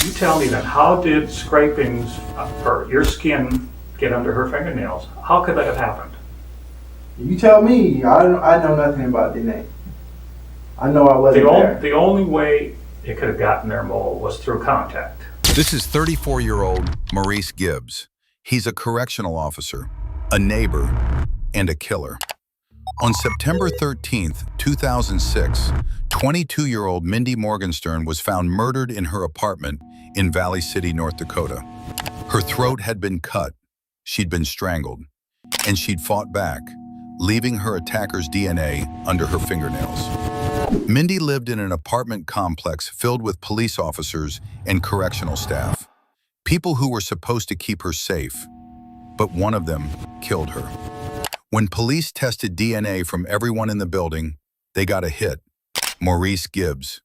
You tell me then, how did scrapings or your skin get under her fingernails? How could that have happened? You tell me. I know nothing about DNA. I know I wasn't there. The only way it could have gotten there, Mo, was through contact. This is 34-year-old Maurice Gibbs. He's a correctional officer, a neighbor, and a killer. On September 13th, 2006, 22-year-old Mindy Morgenstern was found murdered in her apartment in Valley City, North Dakota. Her throat had been cut, she'd been strangled, and she'd fought back, leaving her attacker's DNA under her fingernails. Mindy lived in an apartment complex filled with police officers and correctional staff, people who were supposed to keep her safe, but one of them killed her. When police tested DNA from everyone in the building, they got a hit: Maurice Gibbs,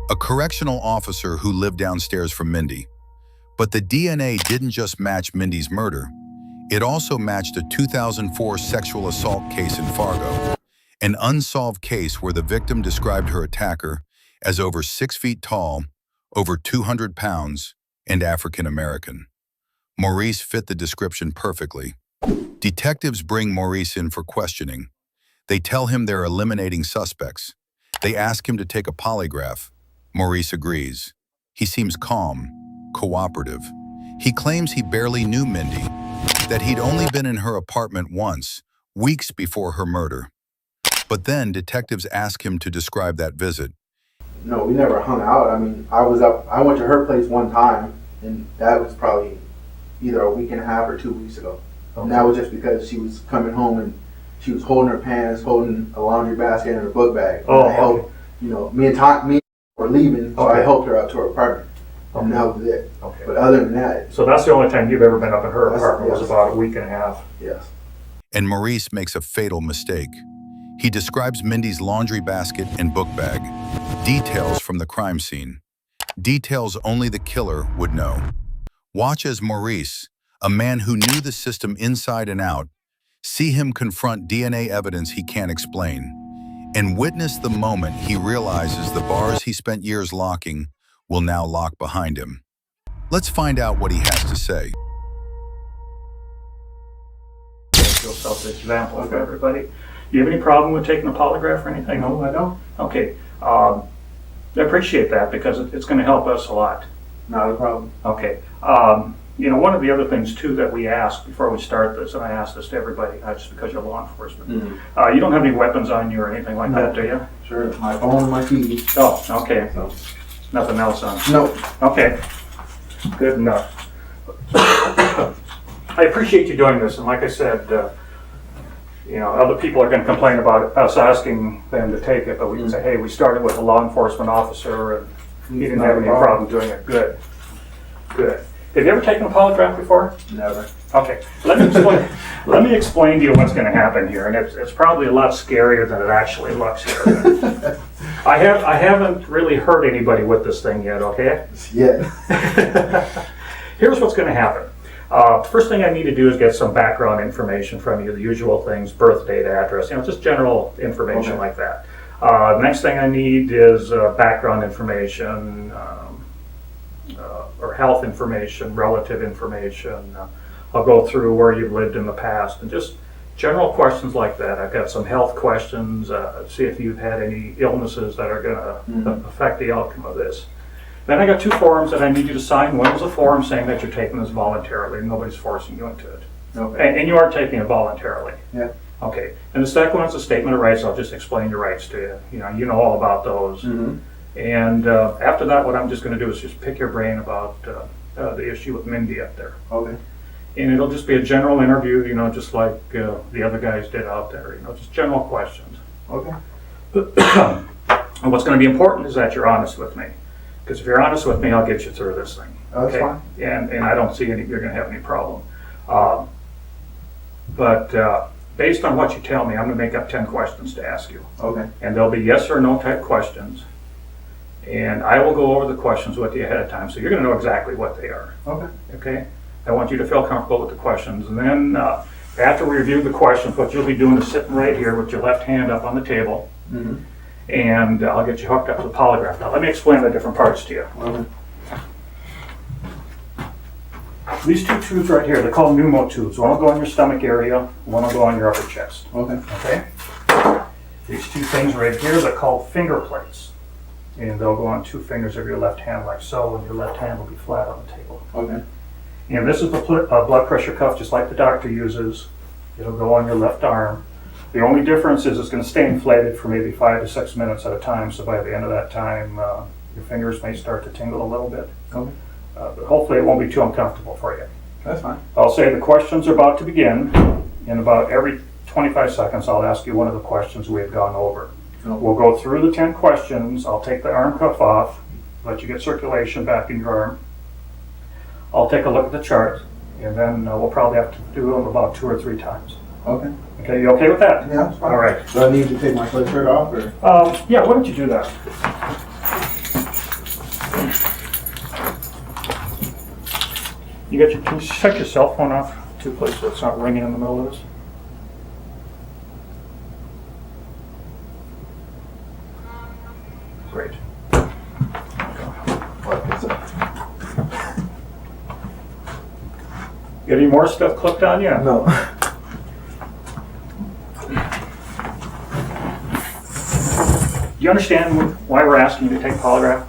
a correctional officer who lived downstairs from Mindy. But the DNA didn't just match Mindy's murder, it also matched a 2004 sexual assault case in Fargo, an unsolved case where the victim described her attacker as over 6 feet tall, over 200 pounds, and African American. Maurice fit the description perfectly. Detectives bring Maurice in for questioning. They tell him they're eliminating suspects. They ask him to take a polygraph. Maurice agrees. He seems calm, cooperative. He claims he barely knew Mindy, that he'd only been in her apartment once, weeks before her murder. But then detectives ask him to describe that visit. No, we never hung out. I mean, I went to her place one time, and that was probably either a week and a half or 2 weeks ago. And that was just because she was coming home and she was holding her pants, holding a laundry basket and a book bag. And I helped, me and were leaving, so I helped her out to her apartment. And that was it. Okay. But other than that. So that's the only time you've ever been up in her apartment, was about a week and a half. Yes. And Maurice makes a fatal mistake. He describes Mindy's laundry basket and book bag, details from the crime scene, details only the killer would know. Watch as Maurice, a man who knew the system inside and out, see him confront DNA evidence he can't explain, and witness the moment he realizes the bars he spent years locking will now lock behind him. Let's find out what he has to say. Real self-example for everybody. Do you have any problem with taking a polygraph or anything? No, I don't. Okay. I appreciate that because it's going to help us a lot. Not a problem. Okay. One of the other things too that we ask before we start this, and I ask this to everybody, not just because you're law enforcement, you don't have any weapons on you or anything like that, do you? Sure. My phone and my TV. Oh, okay. So. Nothing else on? No. Okay. Good enough. I appreciate you doing this, and like I said, other people are going to complain about us asking them to take it, but we can say, hey, we started with a law enforcement officer, and he didn't have any problem doing it. Good. Good. Have you ever taken a polygraph before? Never. Okay. Let me explain to you what's going to happen here, and it's probably a lot scarier than it actually looks here. I haven't really hurt anybody with this thing yet, okay? Yeah. Here's what's going to happen. First thing I need to do is get some background information from you, the usual things, birth date, address, just general information like that. Next thing I need is background information, or health information, relative information. I'll go through where you've lived in the past and just general questions like that. I've got some health questions, see if you've had any illnesses that are going to affect the outcome of this. Then I got 2 forms that I need you to sign. One is a form saying that you're taking this voluntarily and nobody's forcing you into it. Okay. And you are taking it voluntarily. Yeah. Okay. And the second one is a statement of rights. I'll just explain your rights to you. You know all about those. And after that, what I'm just going to do is just pick your brain about the issue with Mindy up there. Okay. And it'll just be a general interview, just like the other guys did out there, just general questions. Okay. And what's going to be important is that you're honest with me. Because if you're honest with me, I'll get you through this thing. That's fine. And I don't see you're going to have any problem. But based on what you tell me, I'm going to make up 10 questions to ask you. Okay. And they'll be yes or no type questions. And I will go over the questions with you ahead of time, so you're going to know exactly what they are. Okay. Okay? I want you to feel comfortable with the questions. And then after we review the questions, what you'll be doing is sitting right here with your left hand up on the table. And I'll get you hooked up to the polygraph. Now, let me explain the different parts to you. Okay. These two tubes right here, they're called pneumo tubes. One will go in your stomach area, one will go on your upper chest. Okay. Okay? These two things right here, they're called finger plates. And they'll go on 2 fingers of your left hand like so, and your left hand will be flat on the table. Okay. And this is the blood pressure cuff, just like the doctor uses. It'll go on your left arm. The only difference is it's going to stay inflated for maybe 5 to 6 minutes at a time, so by the end of that time, your fingers may start to tingle a little bit. Okay. But hopefully it won't be too uncomfortable for you. That's fine. I'll say the questions are about to begin. In about every 25 seconds, I'll ask you one of the questions we have gone over. Oh. We'll go through the 10 questions. I'll take the arm cuff off, let you get circulation back in your arm. I'll take a look at the chart, and then we'll probably have to do them about 2 or 3 times. Okay. Okay, you okay with that? Yeah, that's fine. All right. Do I need to take my sweatshirt off or? Yeah, why don't you do that? Can you shut your cell phone off too, please, so it's not ringing in the middle of this? Great. Got any more stuff clipped on you? No. Do you understand why we're asking you to take polygraph?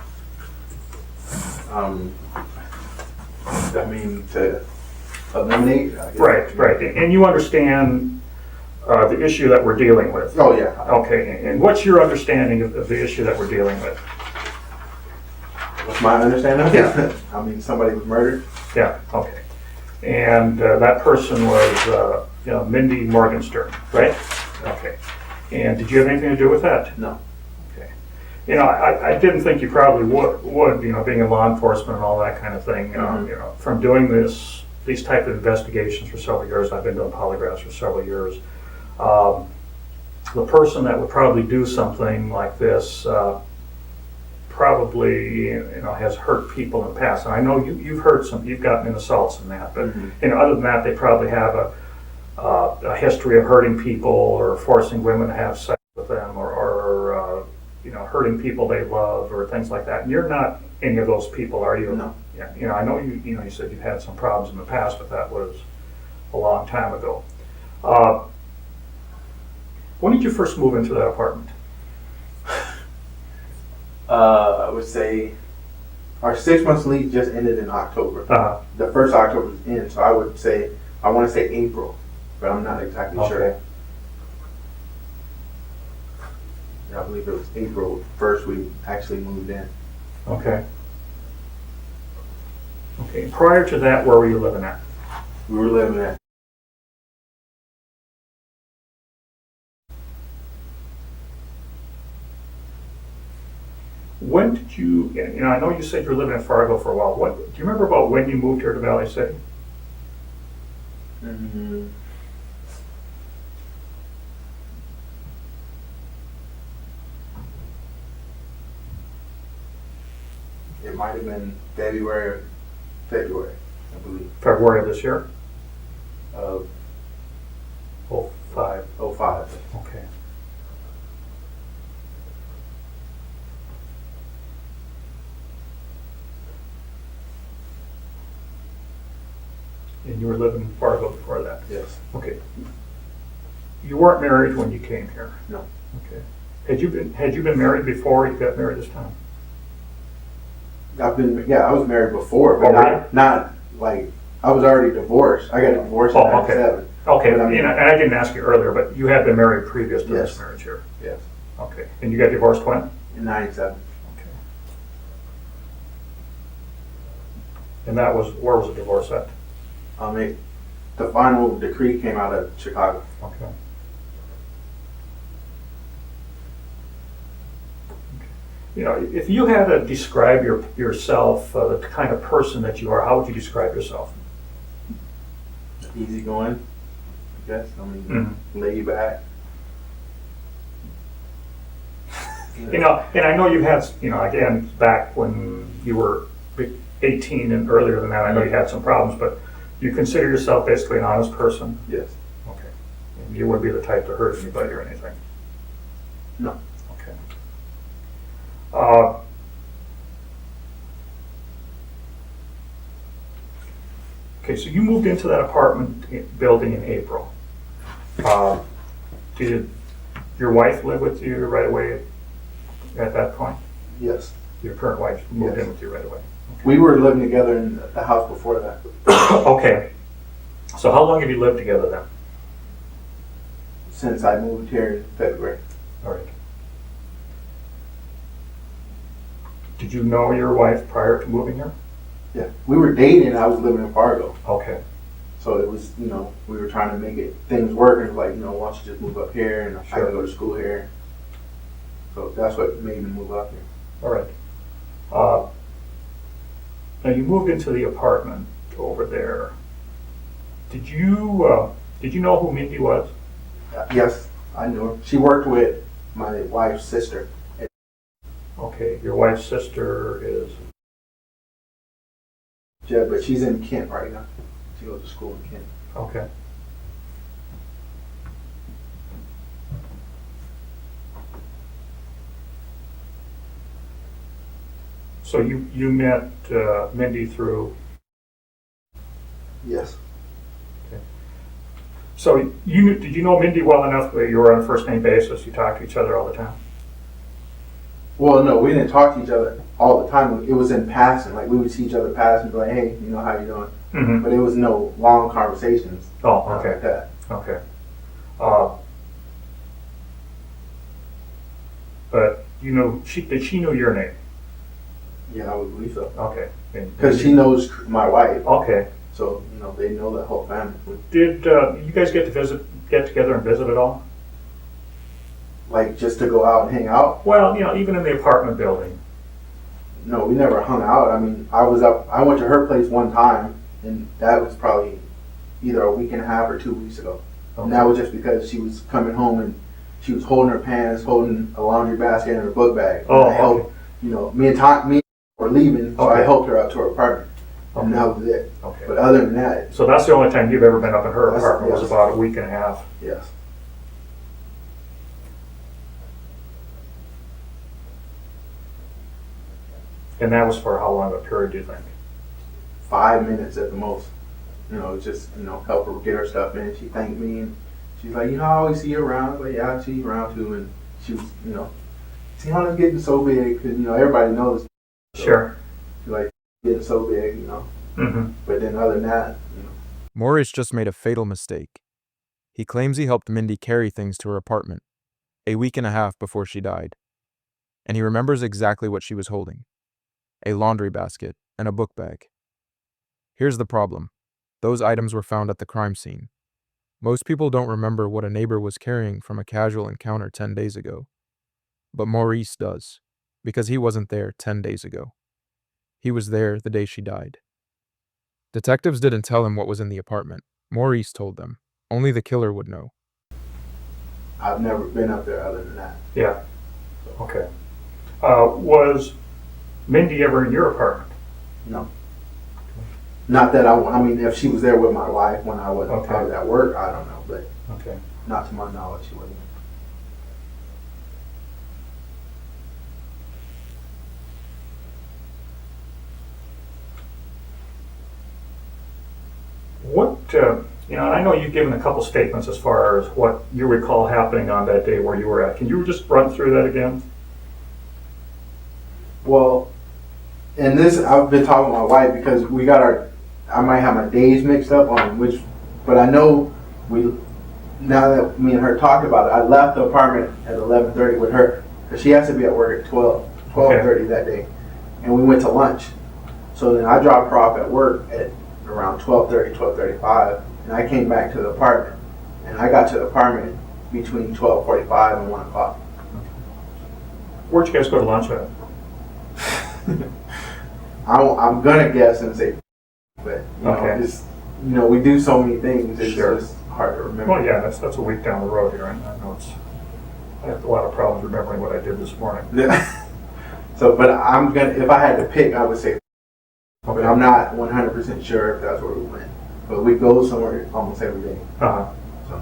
I mean, to eliminate. I guess. Right. And you understand the issue that we're dealing with? Oh, yeah. Okay, and what's your understanding of the issue that we're dealing with? What's my understanding of it? Yeah. I mean, somebody was murdered. Yeah, okay. And that person was Mindy Morgenstern, right? Okay. And did you have anything to do with that? No. Okay. I didn't think you probably would, being in law enforcement and all that kind of thing. Mm-hmm. From doing these type of investigations for several years, I've been doing polygraphs for several years. The person that would probably do something like this probably has hurt people in the past. And I know you've gotten in assaults and that, but other than that, they probably have a history of hurting people or forcing women to have sex with them or hurting people they love or things like that. And you're not any of those people, are you? No. Yeah. I know you said you've had some problems in the past, but that was a long time ago. When did you first move into that apartment? I would say our 6 months lease just ended in October. The first October was in, so I want to say April, but I'm not exactly sure. I believe it was April 1st we actually moved in. Okay. Okay. Prior to that, where were you living at? We were living at. When did you? I know you said you were living in Fargo for a while. Do you remember about when you moved here to Valley City? Mm-hmm. It might have been February, I believe. February of this year? Of 05. 05. Okay. And you were living in Fargo before that? Yes. Okay. You weren't married when you came here? No. Okay. Had you been married before you got married this time? I was married before, but really? not like, I was already divorced. I got divorced in 97. Okay, But and I didn't ask you earlier, but you had been married previous to this Yes. marriage here? Yes. Okay, and you got divorced when? In 97. Okay. And where was the divorce at? The final decree came out of Chicago. Okay. If you had to describe yourself, the kind of person that you are, how would you describe yourself? Easygoing, I guess. Laid back. And I know you had, again, back when you were 18 and earlier than that, I know you had some problems, but you consider yourself basically an honest person? Yes. Okay. And you wouldn't be the type to hurt anybody or anything? No. Okay. Okay, so you moved into that apartment building in April. Did your wife live with you right away at that point? Yes. Your current wife moved Yes. in with you right away? We were living together in the house before that. Okay. So how long have you lived together then? Since I moved here in February. All right. Did you know your wife prior to moving here? Yeah. We were dating and I was living in Fargo. Okay. So it was, we were trying to make things work, and it was like, why don't you just move up here, and I Sure. can go to school here. So that's what made me move up here. All right. Now you moved into the apartment over there. Did you know who Mindy was? Yes, I knew her. She worked with my wife's sister. Okay, your wife's sister is. Yeah, but she's in Kent right now. She goes to school in Kent. Okay. So you met Mindy through. Yes. So did you know Mindy well enough that you were on a first name basis? You talked to each other all the time? Well, no, we didn't talk to each other all the time. It was in passing. Like, we would see each other pass and be like, hey, how you doing? Mm-hmm. But it was no long conversations. Oh, Like okay. that. Okay. But did she know your name? Yeah, I would believe so. Okay. Because she knows my wife. Okay. So, they know the whole family. Did you guys get together and visit at all? Like, just to go out and hang out? Well, even in the apartment building. No, we never hung out. I mean, I went to her place one time, and that was probably either a week and a half or 2 weeks ago. Okay. And that was just because she was coming home and she was holding her pants, holding a laundry basket and her book bag. And I helped, me and were leaving, so I helped her up to her apartment. Okay. And that was it. Okay. But other than that, So that's the only time you've ever been up in her That's- apartment was yes. about a week and a half. yes. And that was for how long of a period do you think? 5 minutes at the most. Just, help her get her stuff in. She thanked me, and she's like, I always see you around. I was like, yeah, I see you around too. And she was, Tiana's getting so big, because, everybody knows. So Sure. she's like, getting so big, Mm-hmm. But then other than that, Maurice just made a fatal mistake. He claims he helped Mindy carry things to her apartment a week and a half before she died. And he remembers exactly what she was holding: a laundry basket and a book bag. Here's the problem. Those items were found at the crime scene. Most people don't remember what a neighbor was carrying from a casual encounter 10 days ago. But Maurice does, because he wasn't there 10 days ago. He was there the day she died. Detectives didn't tell him what was in the apartment. Maurice told them. Only the killer would know. I've never been up there other than that. Yeah. Okay. Was Mindy ever in your apartment? No. Not that I mean, if she was there with my wife when I was at work, I don't know, but Okay. not to my knowledge, she wasn't. What, and I know you've given a couple statements as far as what you recall happening on that day where you were at. Can you just run through that again? Well, and this, I've been talking with my wife because I might have my days mixed up on which, but I know now that me and her talked about it, I left the apartment at 11:30 with her because she has to be at work at 12:30 that day. And we went to lunch. So then I dropped her off at work at around 12:30, 12:35, and I came back to the apartment. And I got to the apartment between 12:45 and 1 o'clock. Where'd you guys go to lunch at? I'm gonna guess and say, but we do so many things. It's Sure. just hard to remember. Well, yeah, that's a week down the road here. I know I have a lot of problems remembering what I did this morning. So, but I'm gonna. If I had to pick, I would say. But Okay. I'm not 100% sure if that's where we went. But we go somewhere almost every day. Uh-huh. So.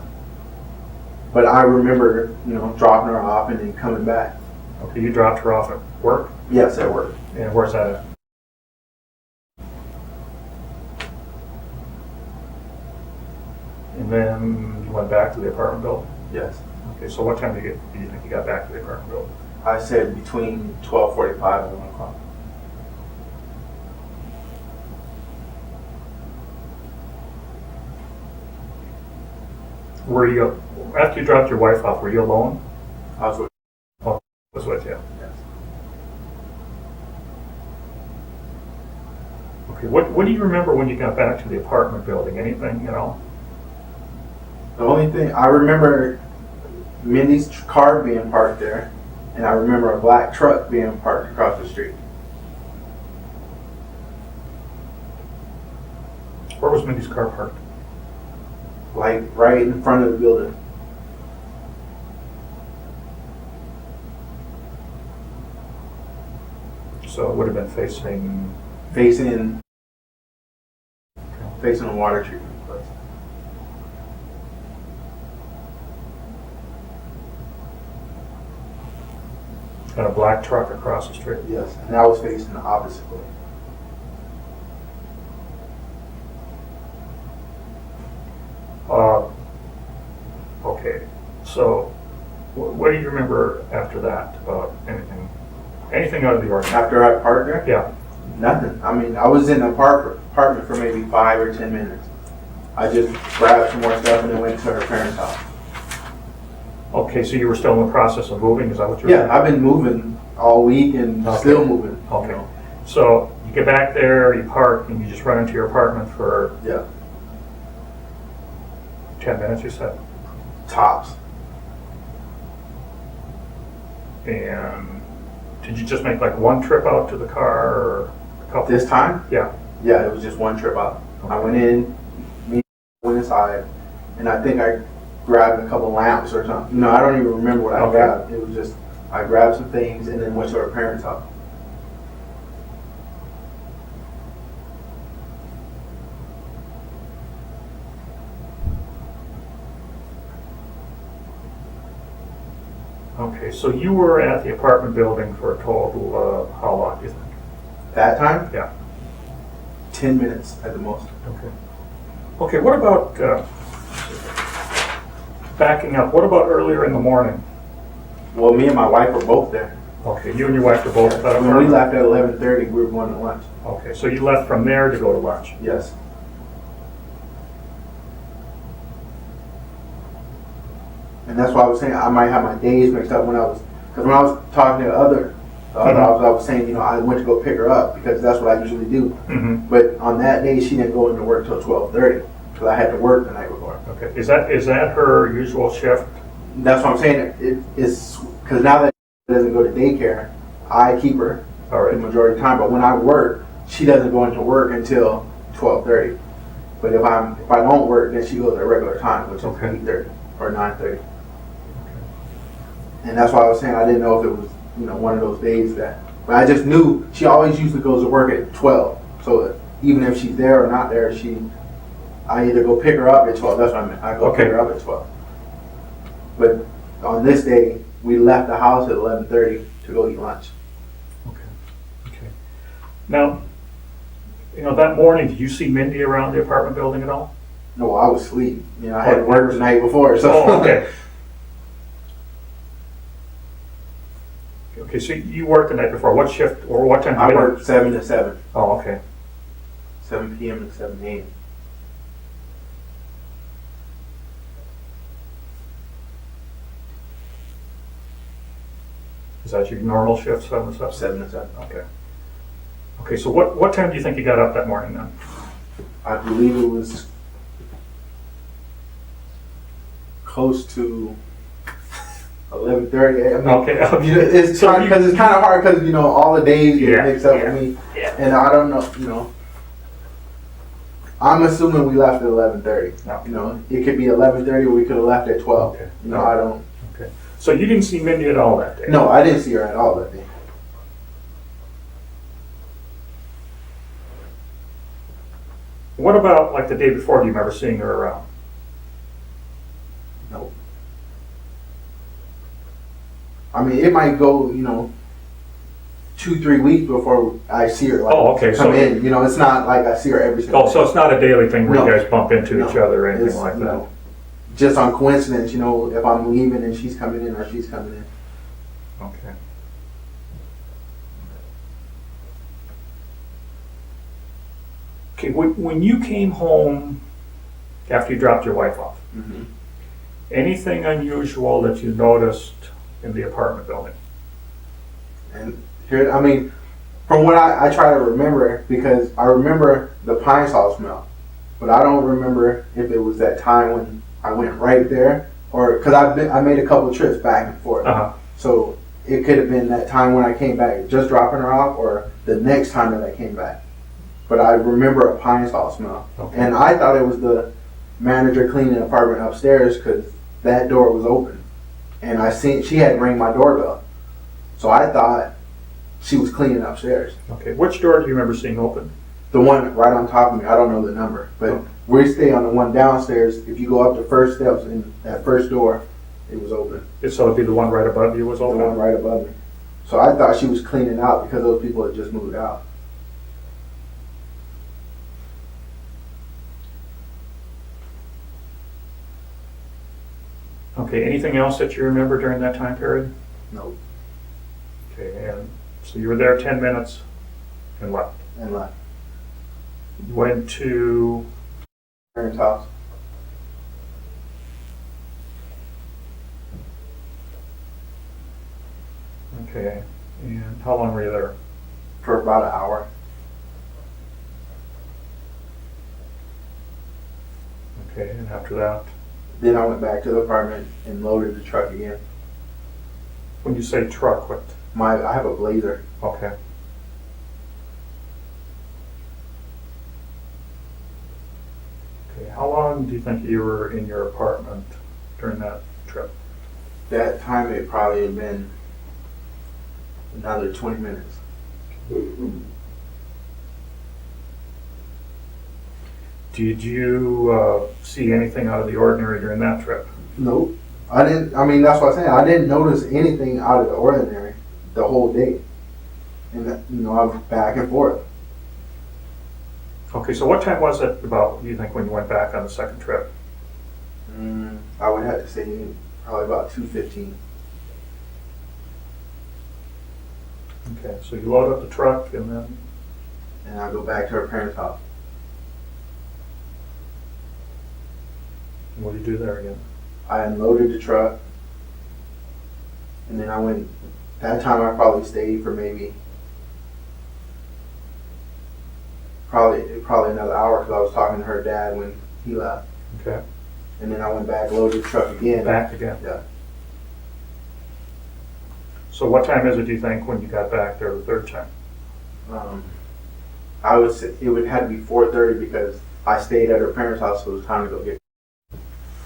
But I remember, dropping her off and then coming back. Okay, you dropped her off at work? Yes, at work. And where's that at? And then you went back to the apartment building? Yes. Okay, so what time do you think you got back to the apartment building? I said between 12:45 and 1 o'clock. Were you, after you dropped your wife off, were you alone? I was with. Was with you? Yes. Okay, what do you remember when you got back to the apartment building? Anything, The only thing I remember, Mindy's car being parked there, and I remember a black truck being parked across the street. Where was Mindy's car parked? Like right in front of the building. So it would have been facing, Facing a water treatment place. and a black truck across the street. Yes, and I was facing the opposite way. Okay, so what do you remember after that about anything? Anything out of the ordinary? After I parked there, Yeah. nothing. I mean, I was in the apartment for maybe 5 or 10 minutes. I just grabbed some more stuff and then went to her parents' house. Okay, so you were still in the process of moving, is that what you're? Yeah, I've been moving all week and Okay. still moving. Okay. So you get back there, you park, and you just run into your apartment for Yeah, 10 minutes, you said? tops. And did you just make like one trip out to the car or a couple? This time, Yeah. yeah, it was just one trip out. I went in, went inside, and I think I grabbed a couple lamps or something. No, I don't even remember what I Okay. grabbed. It was just, I grabbed some things and then went to her parents' house. Okay, so you were at the apartment building for a total of how long, do you think? That time, Yeah. 10 minutes at the most. Okay. Okay, what about, backing up, what about earlier in the morning? Well, me and my wife were both there. Okay, you and your wife were both at the When we apartment? left at 11:30, we were going to lunch. Okay, so you left from there to go to lunch? Yes. And that's why I was saying I might have my days mixed up because when I was talking to the other I was saying, I went to go pick her up because that's what I usually do. Mm-hmm. But on that day, she didn't go into work till 12:30 because I had to work the night before. Okay, is that her usual shift? That's what I'm saying. It's because now that she doesn't go to daycare, I keep her All the right, majority of the time. But when I work, she doesn't go into work until 12:30. But if I don't work, then she goes at regular time, which is Okay. 8:30 or 9:30. And that's why I was saying I didn't know if it was one of those days that. But I just knew she always usually goes to work at 12. So even if she's there or not there, I either go pick her up at 12. That's what I meant. I go Okay. pick her up at 12. But on this day, we left the house at 11:30 to go eat lunch. okay. Now, that morning, did you see Mindy around the apartment building at all? No, I was asleep. I had work the night before, so. Oh, okay. Okay, so you worked the night before. What shift or what time did you I get up? worked 7 to 7, Oh, okay. 7 p.m. to 7 a.m. Is that your normal shift, 7 to 7? 7 to 7. Okay. Okay, so what time do you think you got up that morning then? I believe it was close to 11:30 a.m. Okay. It's So because it's kind of hard because all the days get Yeah, mixed up yeah, with me, yeah. and I don't know. I'm assuming we left at 11:30. No. It could be 11:30, or we could have left at 12. Okay. I don't. Okay. So you didn't see Mindy at all that day? No, I didn't see her at all that day. What about like the day before? Do you remember seeing her around? No. I mean, it might go, 2-3 weeks before I see her. Like, Oh, okay, Come so- in, it's not like I see her every single Oh, day. so it's not a daily thing where you No. guys bump into each No. other or anything It's, like that? just on coincidence, you know, if I'm leaving and she's coming in or she's coming in. Okay. Okay, when you came home after you dropped your wife off, Mm-hmm. anything unusual that you noticed in the apartment building? And here, I mean, from what I try to remember, because I remember the pine saw smell, but I don't remember if it was that time when I went right there, or because I made a couple trips back and forth. Uh-huh. So it could have been that time when I came back, just dropping her off, or the next time that I came back. But I remember a pine saw smell, Okay. and I thought it was the manager cleaning the apartment upstairs because that door was open, and I seen she had rang my doorbell, so I thought she was cleaning upstairs. Okay, which door do you remember seeing open? The one right on top of me, I don't know the number, but Okay. we stay on the one downstairs. If you go up the first steps in that first door, it was open. So it'd be the one right above you was The open? one right above me. So I thought she was cleaning out because those people had just moved out. Okay, anything else that you remember during that time period? Nope. Okay, and so you were there 10 minutes and left. And left. You went to, Parents' house okay, and how long were you there? for about an hour. Okay, and after that, Then I went back to the apartment and loaded the truck again. when you say truck, what? I have a Blazer. Okay. Okay, how long do you think you were in your apartment during that trip? That time it probably had been another 20 minutes. Did you see anything out of the ordinary during that trip? Nope. I didn't. I mean, that's what I'm saying. I didn't notice anything out of the ordinary the whole day. And I was back and forth. Okay, so what time was it about, you think, when you went back on the second trip? I would have to say probably about 2:15. Okay, so you load up the truck and then, And I go back to her parents' house. what do you do there again? I unloaded the truck. And then I went. That time I probably stayed for probably another hour because I was talking to her dad when he left. Okay, And then I went back, loaded the truck again. back again. Yeah. So what time is it, do you think, when you got back there the third time? I would say it would have to be 4:30 because I stayed at her parents' house, so it was time to go get.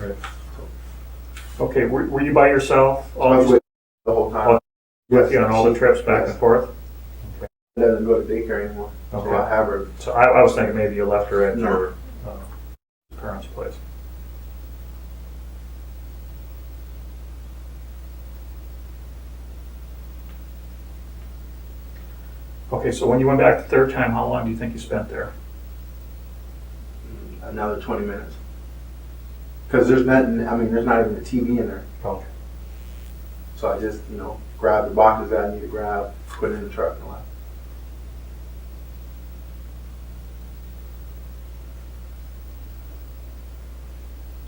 Right. Okay, were you by yourself? I was with the whole time. With you on all the trips back and forth? She doesn't go to daycare anymore, so Okay. I have her. So I was thinking maybe you left her at No. your parents' place. Okay, so when you went back the third time, how long do you think you spent there? Another 20 minutes. Because there's nothing. I mean, there's not even a TV in there. Okay. So I just, grabbed the boxes that I need to grab, put it in the truck, and left.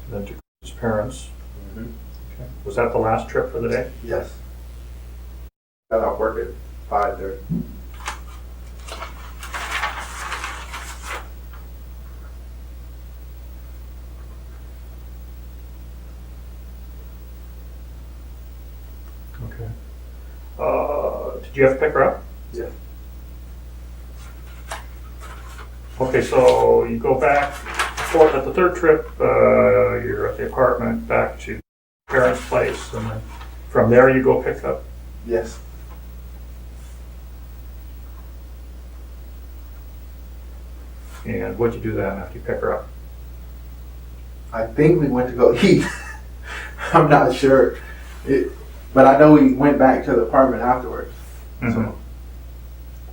Then to his parents. Mm-hmm. Okay. Was that the last trip for the day? Yes. Got off work at 5:30. Okay. Did you have to pick her up? Yeah. Okay, so you go back at the third trip, you're at the apartment, back to parents' place, and then from there you go pick up. Yes. And what'd you do then after you pick her up? I think we went to go eat. I'm not sure. But I know we went back to the apartment afterwards. Mhm. So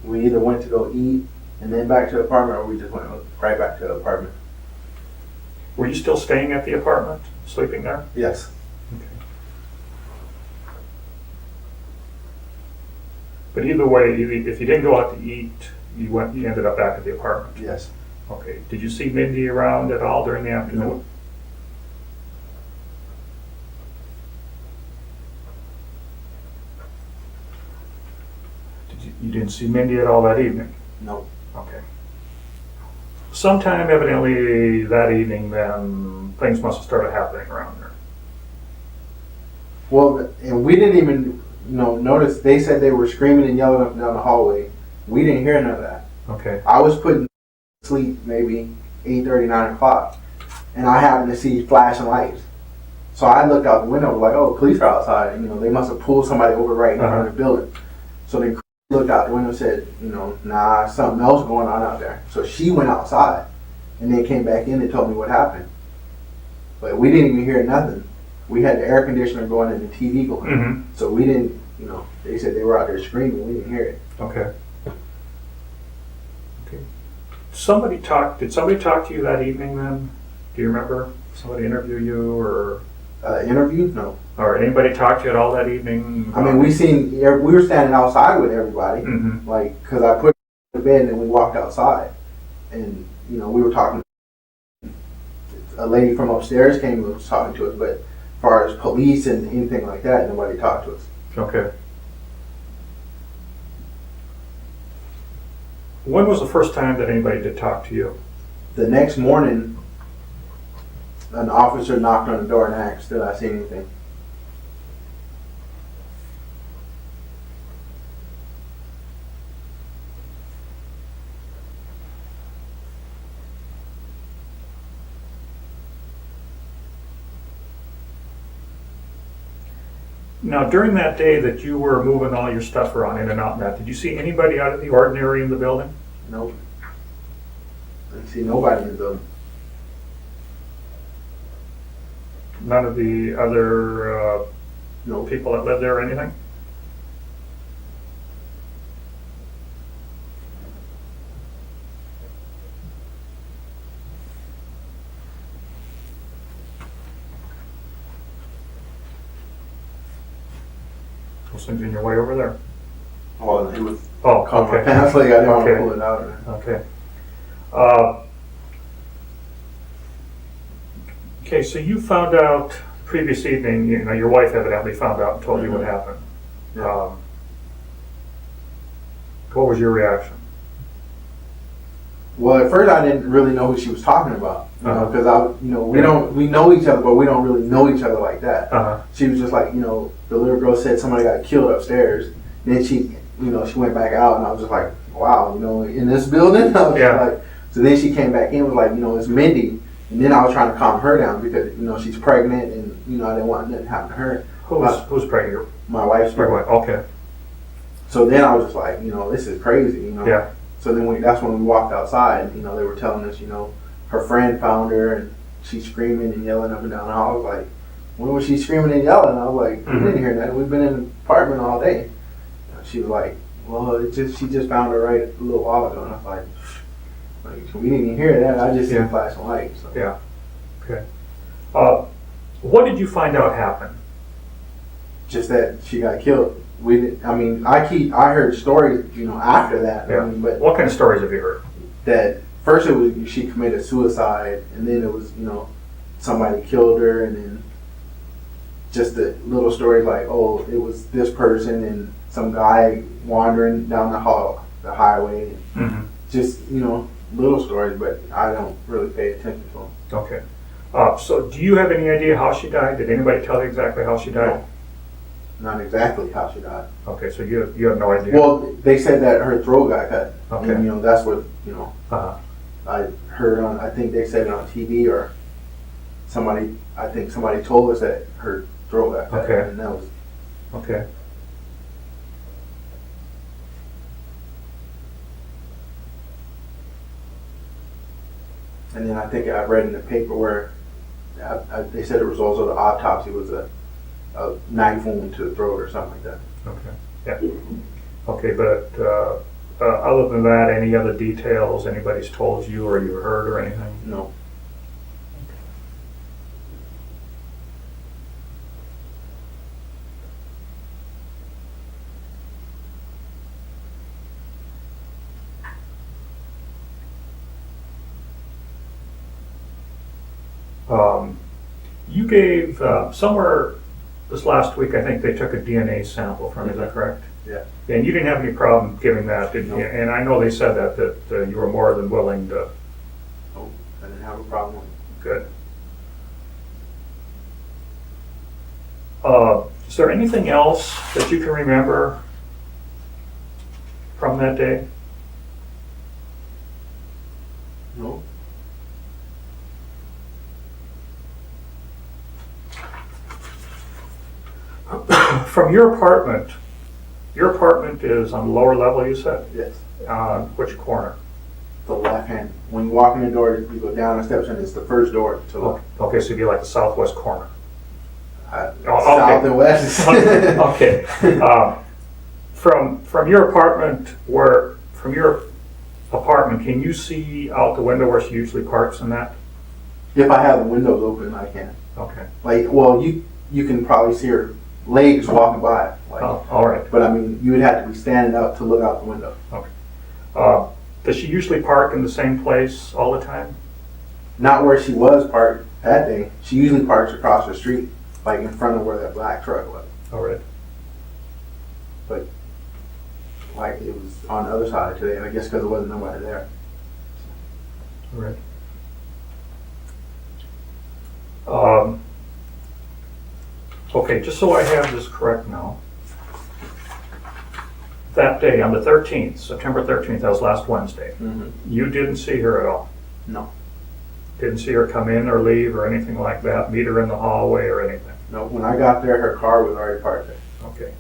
we either went to go eat and then back to the apartment, or we just went right back to the apartment. Were you still staying at the apartment, sleeping there? Yes. Okay. But either way, if you didn't go out to eat, you ended up back at the apartment. Yes. Okay. Did you see Mindy around at all during the afternoon? No. You didn't see Mindy at all that evening? No. Okay. Sometime evidently that evening then things must have started happening around there. Well, and we didn't even, notice. They said they were screaming and yelling up and down the hallway. We didn't hear none of that. Okay. I was putting sleep maybe 8:30, 9 o'clock, and I happened to see flashing lights. So I looked out the window, like, oh, police are outside. They must have pulled somebody over right in front of the building. So then looked out the window and said, nah, something else going on out there. So she went outside and then came back in and told me what happened. But we didn't even hear nothing. We had the air conditioner going and the TV going. Mm-hmm. So we didn't, they said they were out there screaming. We didn't hear it. Okay. Okay. Did somebody talk to you that evening then? Do you remember? Somebody interview you or Interview? No. or anybody talk to you at all that evening? I mean, we were standing outside with everybody, Mm-hmm. because I put her in bed and we walked outside, and we were talking. A lady from upstairs came and was talking to us, but as far as police and anything like that, nobody talked to us. Okay. When was the first time that anybody did talk to you? The next morning, an officer knocked on the door and asked, "Did I see anything?" Now, during that day that you were moving all your stuff around in and out and that, did you see anybody out of the ordinary in the building? Nope. I didn't see nobody in the building. None of the other Nope. people that lived there or anything? Those things in your way over there? Oh, it was Oh, caught my okay. pants leg. I didn't want to Okay. pull it out. Okay. Okay, so you found out previous evening, your wife evidently found out and told you what happened. Yeah. What was your reaction? Well, at first I didn't really know who she was talking about, Uh-huh. because we know each other, but we don't really know each other like that. Uh-huh. She was just like, the little girl said somebody got killed upstairs. Then she went back out, and I was just like, wow, in this building. I was Yeah. like, so then she came back in and was like, it's Mindy, and then I was trying to calm her down because she's pregnant, and I didn't want nothing to happen to her. Who's pregnant? My wife's Your pregnant. wife. Okay. So then I was just like, this is crazy, Yeah. So then that's when we walked outside. They were telling us, her friend found her and she's screaming and yelling up and down the hall. I was like, when was she screaming and yelling? I was like, we didn't hear that. We've been in the apartment all day. She was like, well, she just found her right a little while ago. And I was like, we didn't even hear that. I just seen flashing lights. So. Yeah. Okay. What did you find out happened? Just that she got killed. We didn't, I heard stories, after that. Yeah. But What kind of stories have you heard? that first it was she committed suicide, and then it was somebody killed her, and then just the little stories like, oh, it was this person and some guy wandering down the highway, and Mm-hmm. just little stories, but I don't really pay attention to them. Okay. So do you have any idea how she died? Did anybody tell you exactly how she died? Not exactly how she died. Okay, so you have no idea. Well, they said that her throat got cut, Okay. and that's what Uh-huh. I heard on. I think they said it on TV or somebody. I think somebody told us that her throat got cut, Okay. and that was. Okay. And then I think I read in the paper where they said the results of the autopsy was a knife wound to the throat or something like that. Okay. Yeah. Okay, but other than that, any other details anybody's told you or you heard or anything? No. You gave, somewhere this last week, I think they took a DNA sample from you, is that correct? Yeah. And you didn't have any problem giving that, did you? No. And I know they said that you were more than willing to. Oh, I didn't have a problem with it. Good. Is there anything else that you can remember from that day? No. From your apartment is on the lower level, you said? Yes. Which corner? The left hand. When you walk in the door, you go down the steps and it's the first door to look. Okay, so it'd be like the southwest corner. South and west. Okay. From your apartment, can you see out the window where she usually parks and that? If I have the windows open, I can. Okay. Like, well, you can probably see her legs walking by. Like, Oh, all right. but I mean, you would have to be standing up to look out the window. Does she usually park in the same place all the time? Not where she was parked that day. She usually parks across the street, like in front of where that black truck was. All right. But like it was on the other side today, I guess because there wasn't nobody there. All right. Okay, just so I have this correct now. That day, on the 13th, September 13th, that was last Wednesday, you didn't see her at all? No. Didn't see her come in or leave or anything like that, meet her in the hallway or anything? No. When I got there, her car was already parked there. Okay.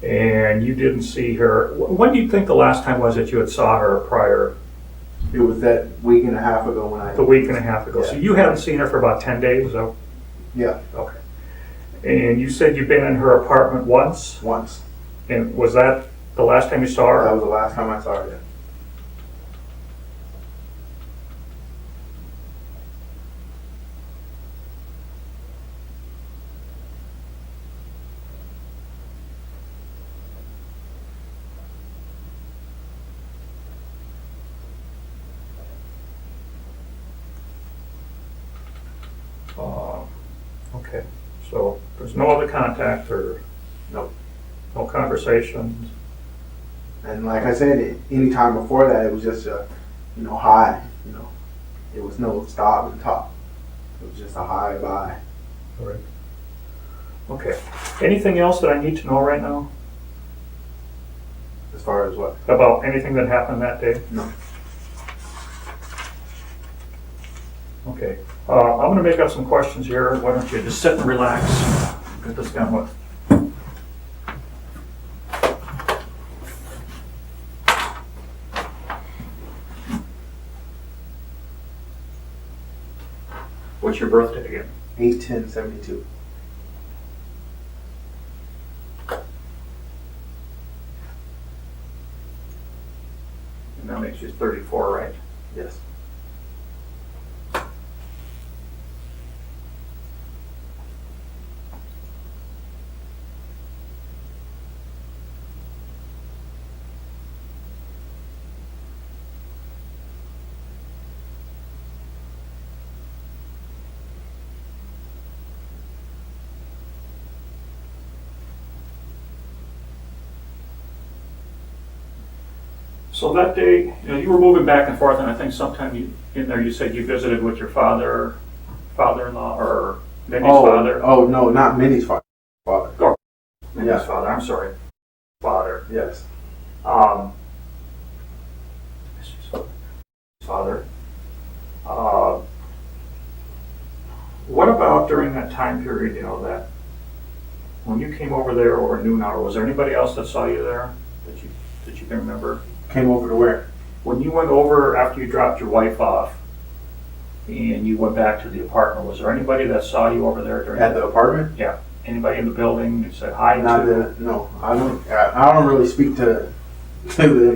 And you didn't see her, when do you think the last time was that you had saw her prior? It was that week and a half ago when I. The week and a half ago. So Yeah. you haven't seen her for about 10 days, though? Yeah. Okay. And you said you've been in her apartment once? Once. And was that the last time you saw her? That was the last time I saw her. Yeah. Okay. So there's no other contact or Nope. no conversations? And like I said, any time before that, it was just a, hi. It was no stop and talk. It was just a hi, bye. All right. Okay. Anything else that I need to know right now As far as what? about anything that happened that day? No. Okay. I'm going to make up some questions here. Why don't you just sit and relax, get this done with. What's your birthday again? 8/10/72. And that makes you 34, right? Yes. So that day, you were moving back and forth, and I think sometime in there you said you visited with your father-in-law, or Mindy's father. Oh no, not Mindy's father. Mindy's yeah. father. I'm sorry, father. Yes. Father. What about during that time period? That when you came over there over noon hour, was there anybody else that saw you there that you can remember? Came over to where? When you went over after you dropped your wife off and you went back to the apartment, was there anybody that saw you over there during At the apartment? Yeah. Anybody in the building you said hi Not to? that. No, I don't. I don't really speak to them.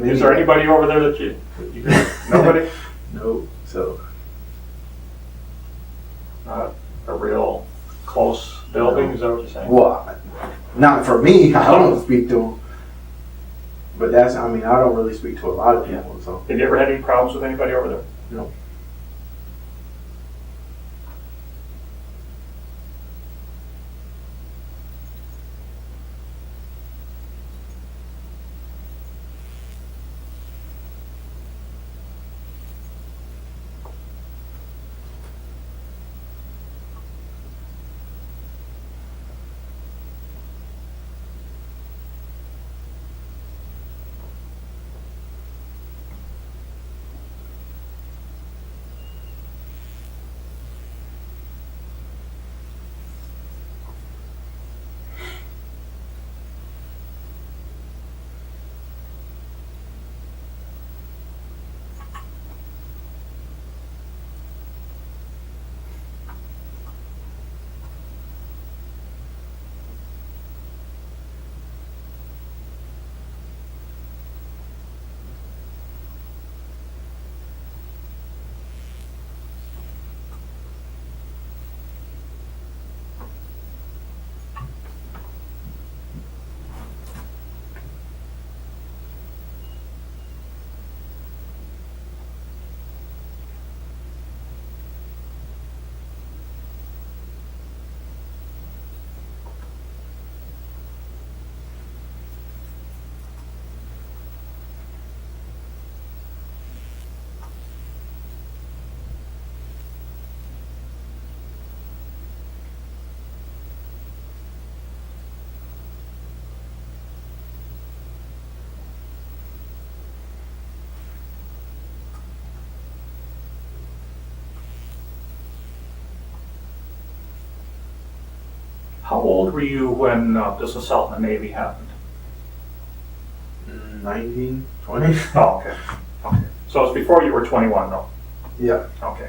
Is there anybody over there that you nobody? No. So. Not a real close building, is that what you're saying? Well, not for me. I don't speak to them. But I don't really speak to a lot of people. So. Have you ever had any problems with anybody over there? No. How old were you when this assault in the Navy happened? 19, 20. Oh, okay. Okay. So it's before you were 21, though? Yeah. Okay.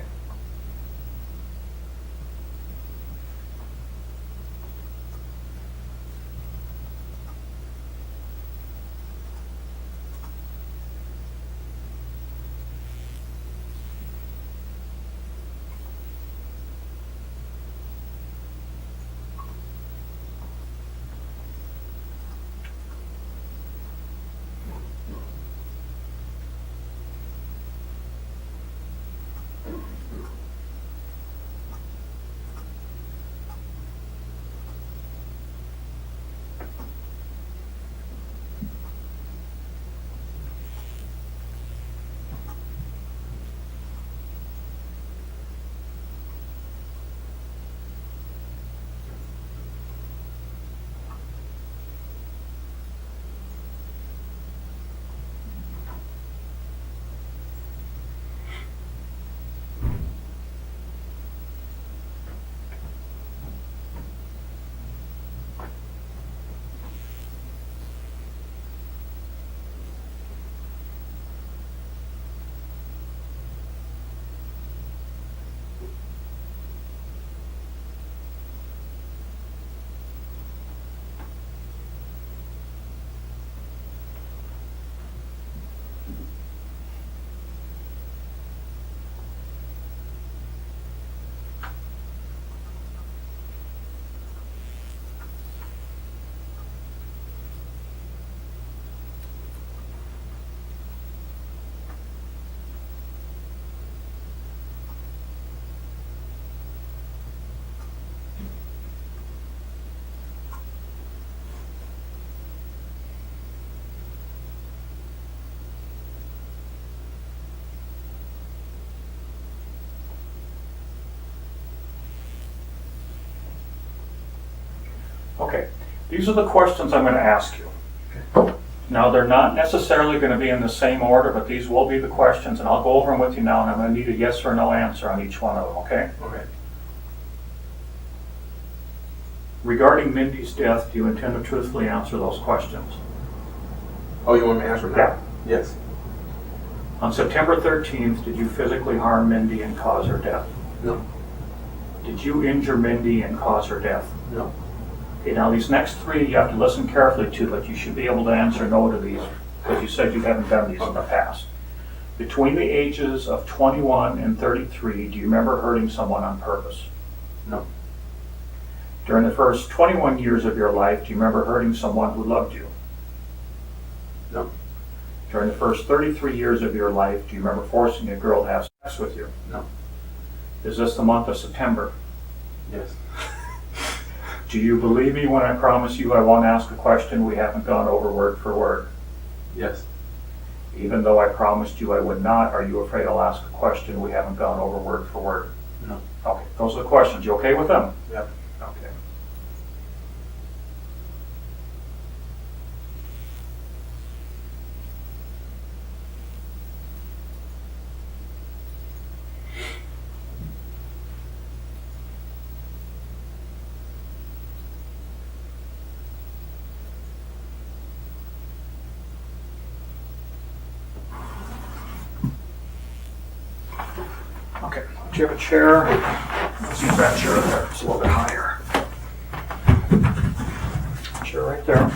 Okay, these are the questions I'm going to ask you. Now, they're not necessarily going to be in the same order, but these will be the questions, and I'll go over them with you now, and I'm going to need a yes or no answer on each one of them, okay? Okay. Regarding Mindy's death, do you intend to truthfully answer those questions? Oh, you want me to answer now? Yeah. Yes. On September 13th, did you physically harm Mindy and cause her death? No. Did you injure Mindy and cause her death? No. Okay, now these next three you have to listen carefully to, but you should be able to answer no to these because you said you haven't done these in the past. Between the ages of 21 and 33, do you remember hurting someone on purpose? No. During the first 21 years of your life, do you remember hurting someone who loved you? No. During the first 33 years of your life, do you remember forcing a girl to have sex with you? No. Is this the month of September? Yes. Do you believe me when I promise you I won't ask a question we haven't gone over word for word? Yes. Even though I promised you I would not, are you afraid I'll ask a question we haven't gone over word for word? No. Okay, those are the questions. You okay with them? Yep. Okay. Okay, do you have a chair? Let's use that chair there, it's a little bit higher. Chair right there.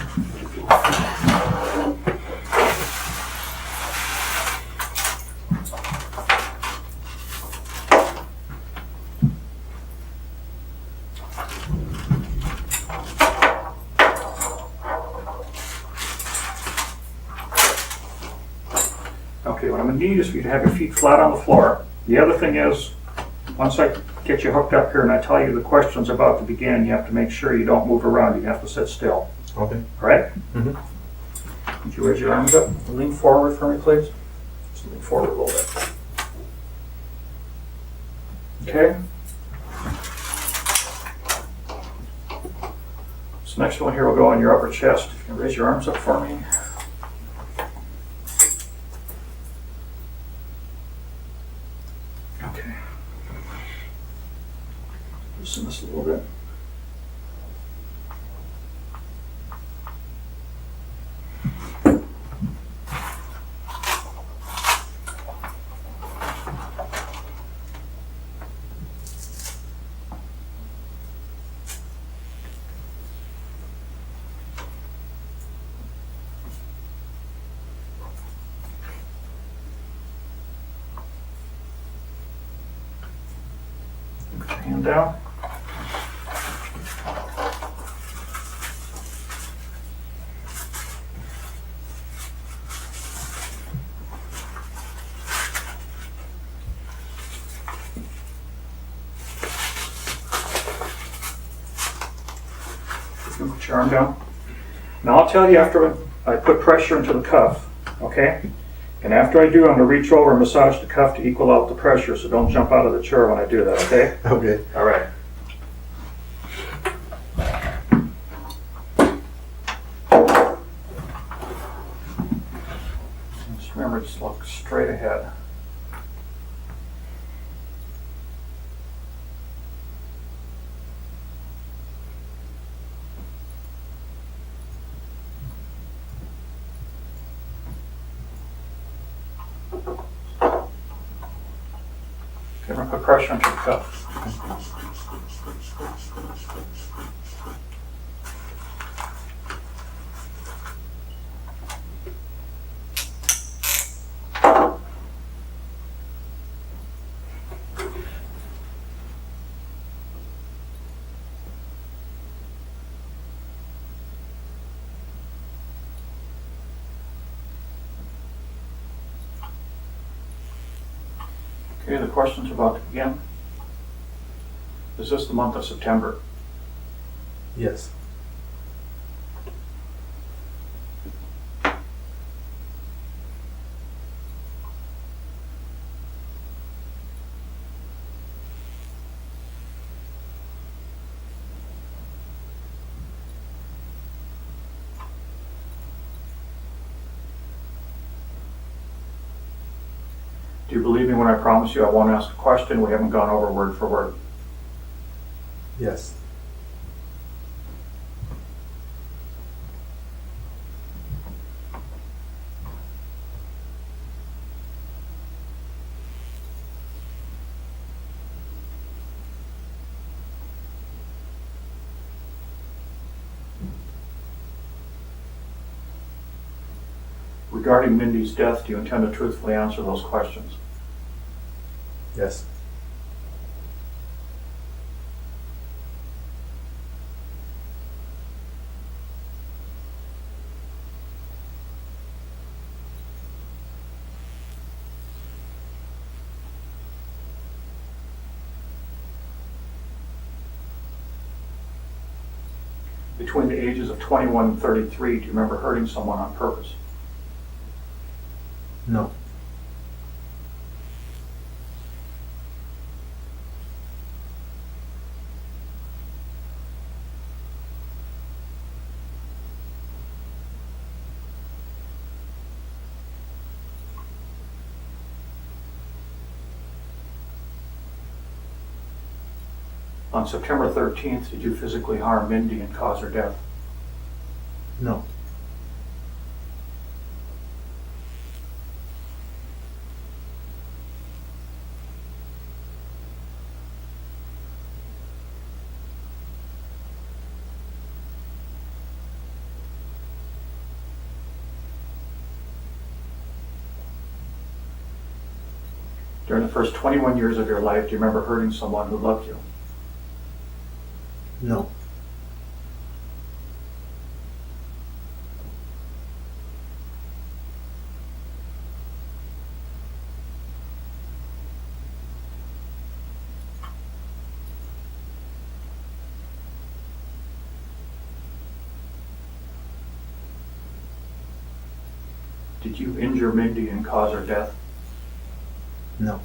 Okay, what I'm going to need is for you to have your feet flat on the floor. The other thing is, once I get you hooked up here and I tell you the question's about to begin, you have to make sure you don't move around. You have to sit still. Okay. All right? Mm-hmm. Would you raise your arms up? Lean forward for me, please. Just lean forward a little bit. Okay? This next one here will go on your upper chest. If you can raise your arms up for me. Okay. Loosen this a little bit. Hand down. Put your arm down. Now I'll tell you after I put pressure into the cuff, okay? And after I do, I'm going to reach over and massage the cuff to equal out the pressure, so don't jump out of the chair when I do that, okay? Okay. All right. Just remember, just look straight ahead. Okay, I'm going to put pressure into the cuff. Okay, the question's about to begin. Is this the month of September? Yes. Do you believe me when I promise you I won't ask a question we haven't gone over word for word? Yes. Regarding Mindy's death, do you intend to truthfully answer those questions? Yes. Between the ages of 21 and 33, do you remember hurting someone on purpose? No. On September 13th, did you physically harm Mindy and cause her death? No. During the first 21 years of your life, do you remember hurting someone who loved you? No. Did you injure Mindy and cause her death? No.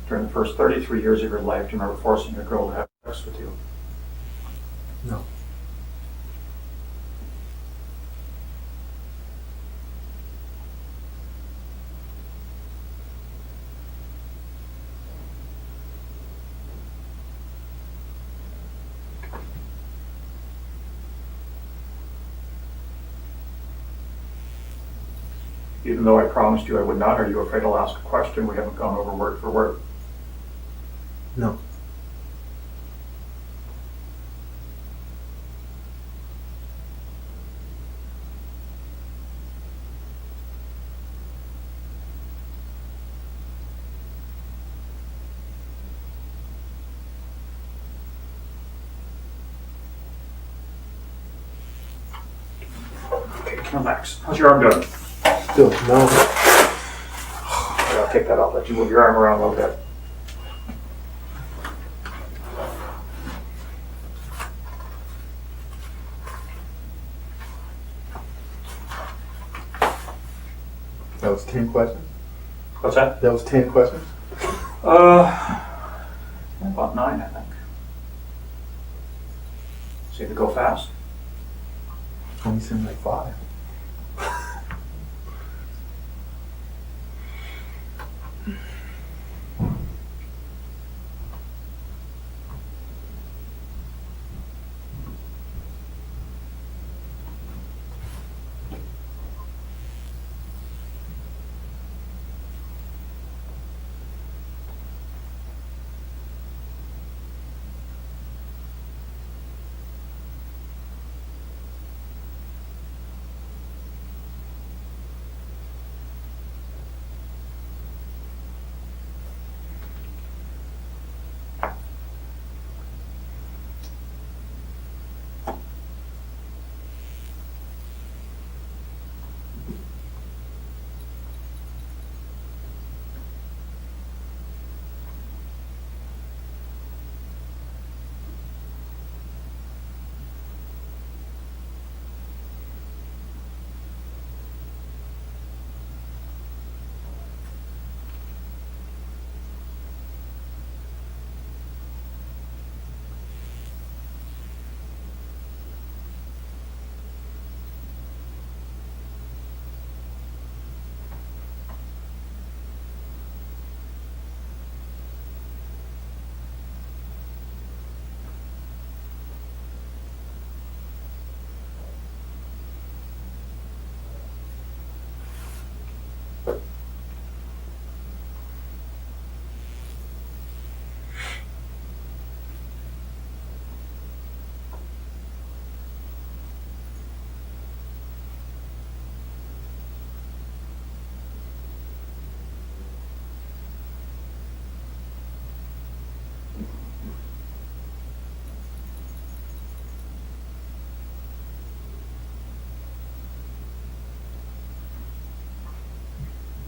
During the first 33 years of your life, do you remember forcing a girl to have sex with you? No. Even though I promised you I would not, are you afraid I'll ask a question we haven't gone over word for word? No. Okay, relax. How's your arm doing? Still, no. I'll take that off, let you move your arm around a little bit. That was 10 questions? What's that? That was 10 questions? About 9, I think. See if it go fast. Only seemed like 5.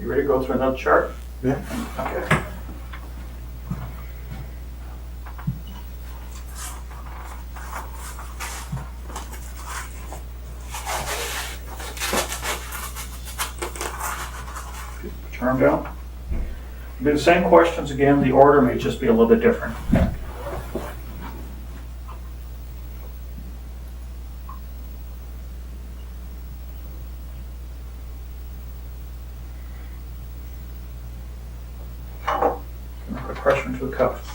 You ready to go through another chart? Yeah. Okay. Put your arm down. Do the same questions again. The order may just be a little bit different. Put pressure into the cuff.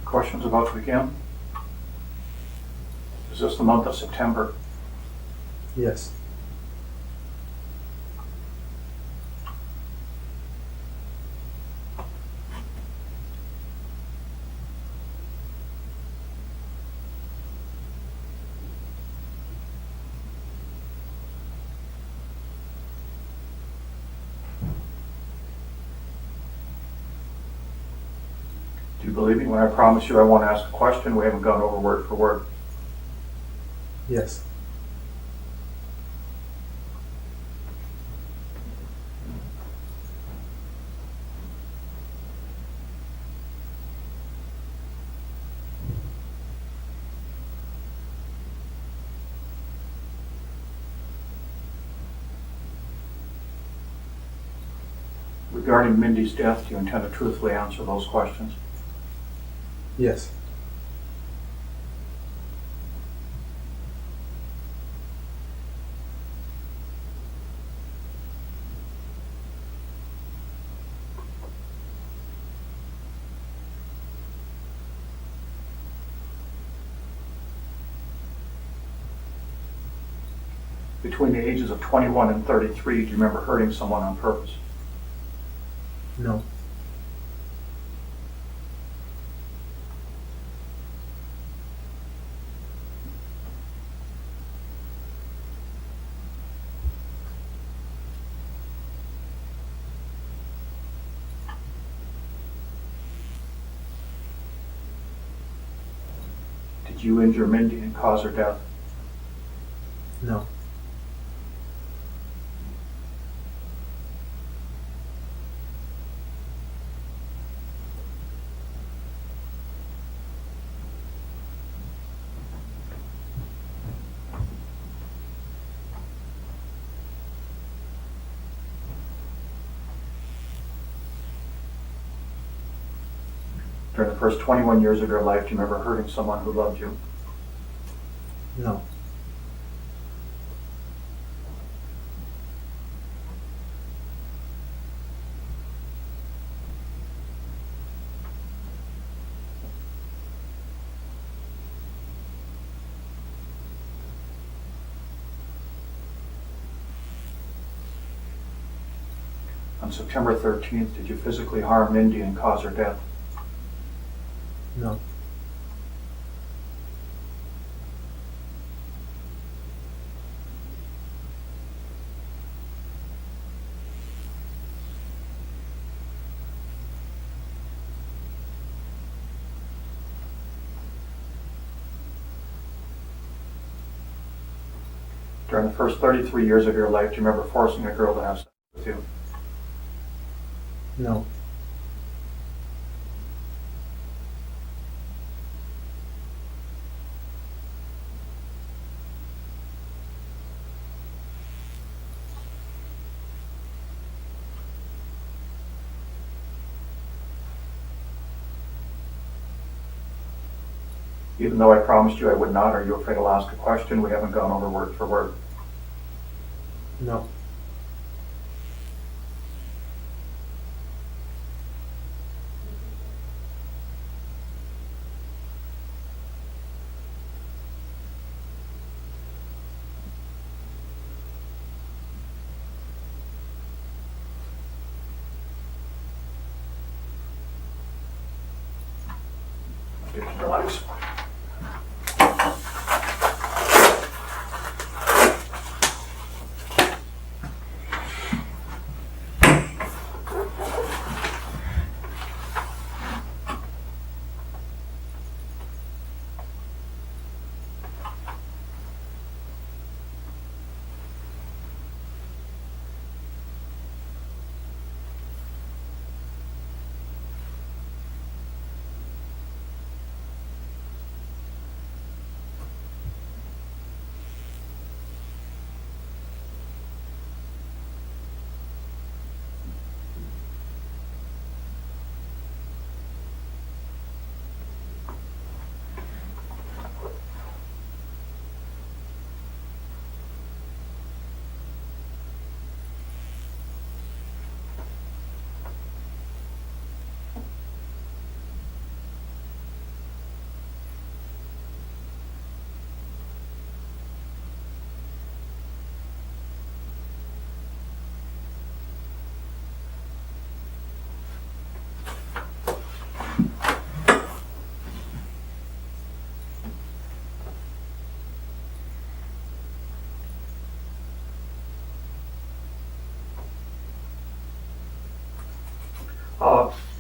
Questions about to begin? Is this the month of September? Yes. Do you believe me when I promise you I won't ask a question we haven't gone over word for word? Yes. Regarding Mindy's death, do you intend to truthfully answer those questions? Yes. Between the ages of 21 and 33, do you remember hurting someone on purpose? No. Did you injure Mindy and cause her death? No. During the first 21 years of your life, do you remember hurting someone who loved you? No. On September 13th, did you physically harm Mindy and cause her death? No. During the first 33 years of your life, do you remember forcing a girl to have sex with you? No. Even though I promised you I would not, are you afraid I'll ask a question? We haven't gone over word for word. No. Relax.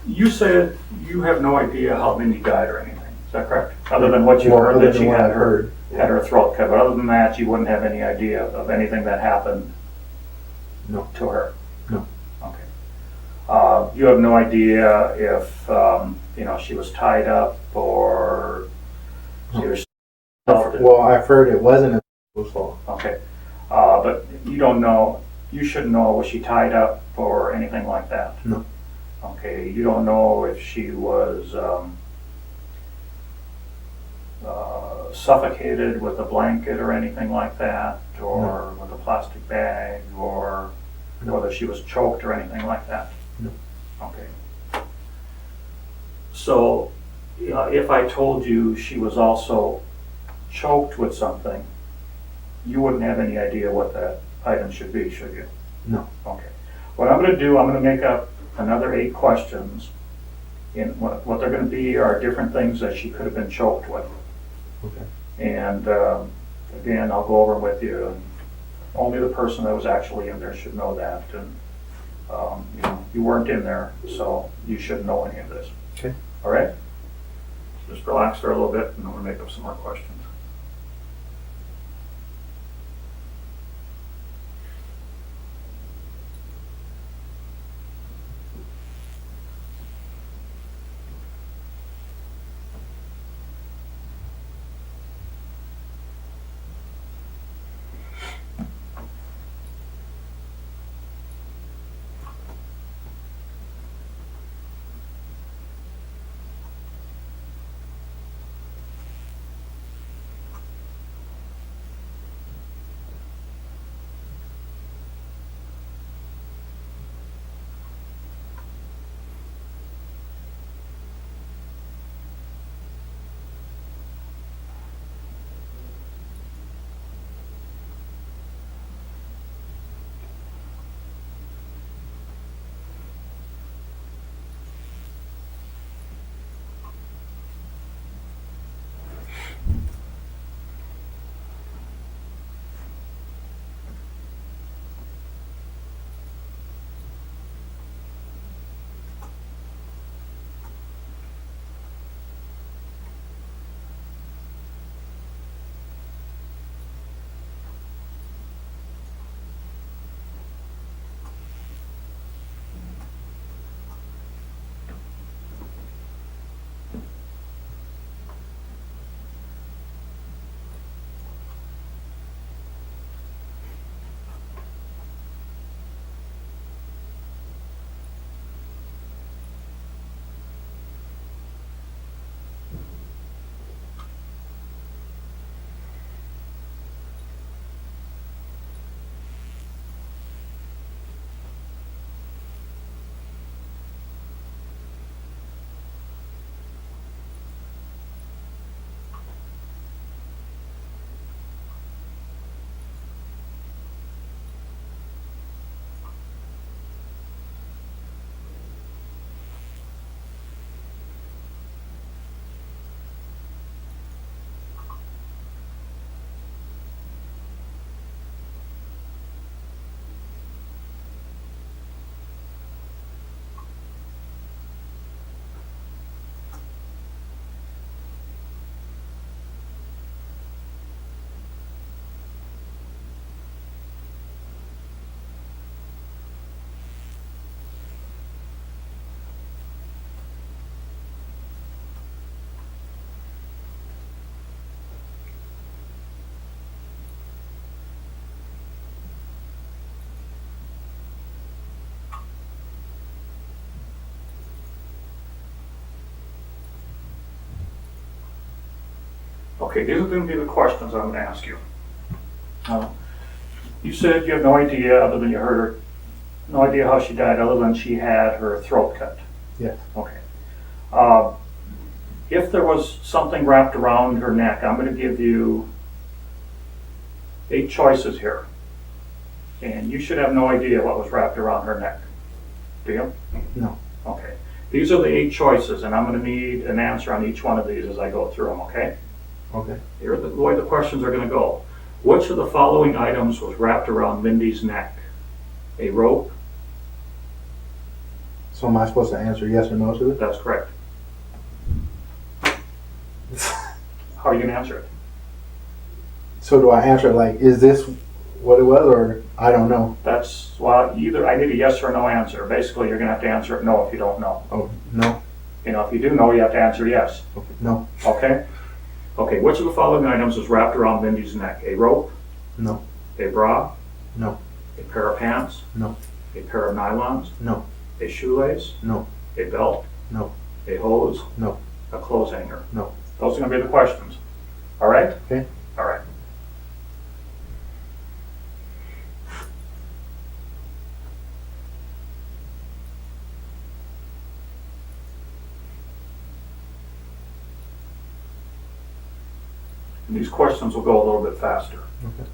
You said you have no idea how Mindy died or anything. Is that correct? Other than what you Well, heard other that than she what had I heard. had her throat cut. But other than that, you wouldn't have any idea of anything that happened No. to her. No. Okay. You have no idea if she was tied up or she was. Well, I've heard it wasn't a fault. Okay. But you don't know you shouldn't know, was she tied up or anything like that? No. Okay, you don't know if she was suffocated with a blanket or anything like that, or with a plastic bag, or whether she was choked or anything like that? No. Okay. So, if I told you she was also choked with something, you wouldn't have any idea what that item should be, should you? No. Okay. What I'm going to do, I'm going to make up another 8 questions. And what they're going to be are different things that she could have been choked with. Okay. And again, I'll go over with you. And only the person that was actually in there should know that. And you weren't in there, so you shouldn't know any of this. Okay. All right? Just relax for a little bit, and I'm going to make up some more questions. Okay, these are going to be the questions I'm going to ask you. You said you have no idea, other than you heard her, no idea how she died, other than she had her throat cut. Yes. Okay. If there was something wrapped around her neck, I'm going to give you 8 choices here. And you should have no idea what was wrapped around her neck. Do you? No. Okay. These are the 8 choices, and I'm going to need an answer on each one of these as I go through them, okay? Okay. Here are the way the questions are going to go. Which of the following items was wrapped around Mindy's neck? A rope? So am I supposed to answer yes or no to it? That's correct. How are you going to answer it? So do I answer like, is this what it was, or I don't know? That's, well, either I need a yes or no answer. Basically, you're going to have to answer it no if you don't know. Oh, no. If you do know, you have to answer yes. Okay. No. Okay? Okay, which of the following items was wrapped around Mindy's neck? A rope? No. A bra? No. A pair of pants? No. A pair of nylons? No. A shoelace? No. A belt? No. A hose? No. A clothes hanger? No. Those are going to be the questions. All right? Okay. All right. And these questions will go a little bit faster. Okay.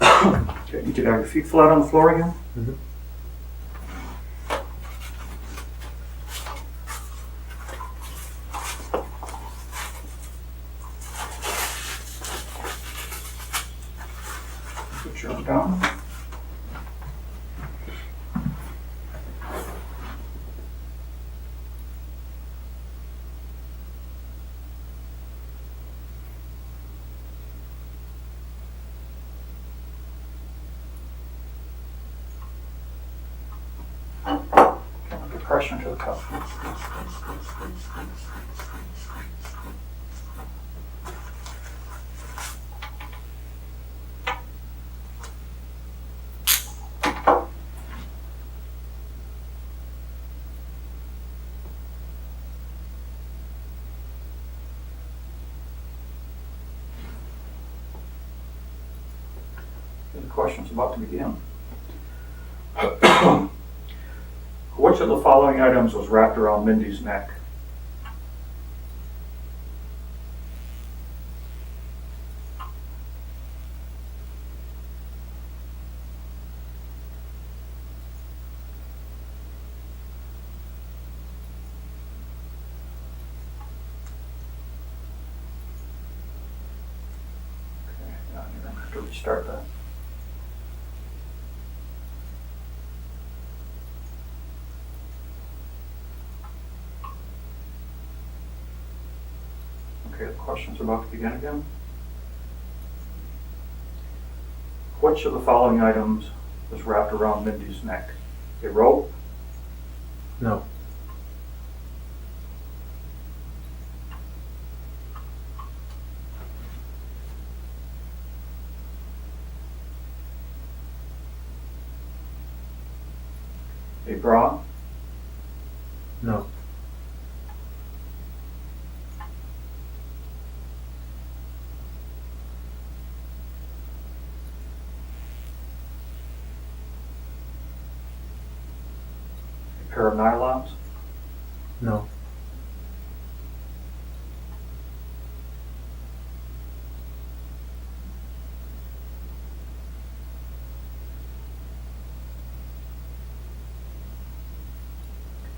Okay, you can have your feet flat on the floor again. Mhm. Put your arm down. Apply pressure into the cuff. The question's about to begin. Which of the following items was wrapped around Mindy's neck? Okay, now you're going to have to restart that. Okay, the question's about to begin again. Which of the following items was wrapped around Mindy's neck? A rope, No. a bra, No. a pair of nylons, No.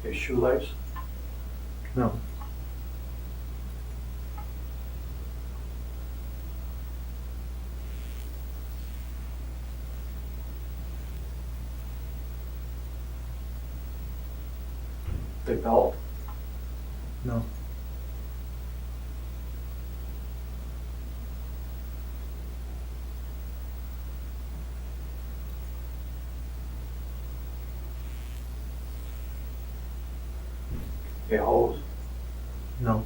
a shoelace, No. a belt, No. a hose, No.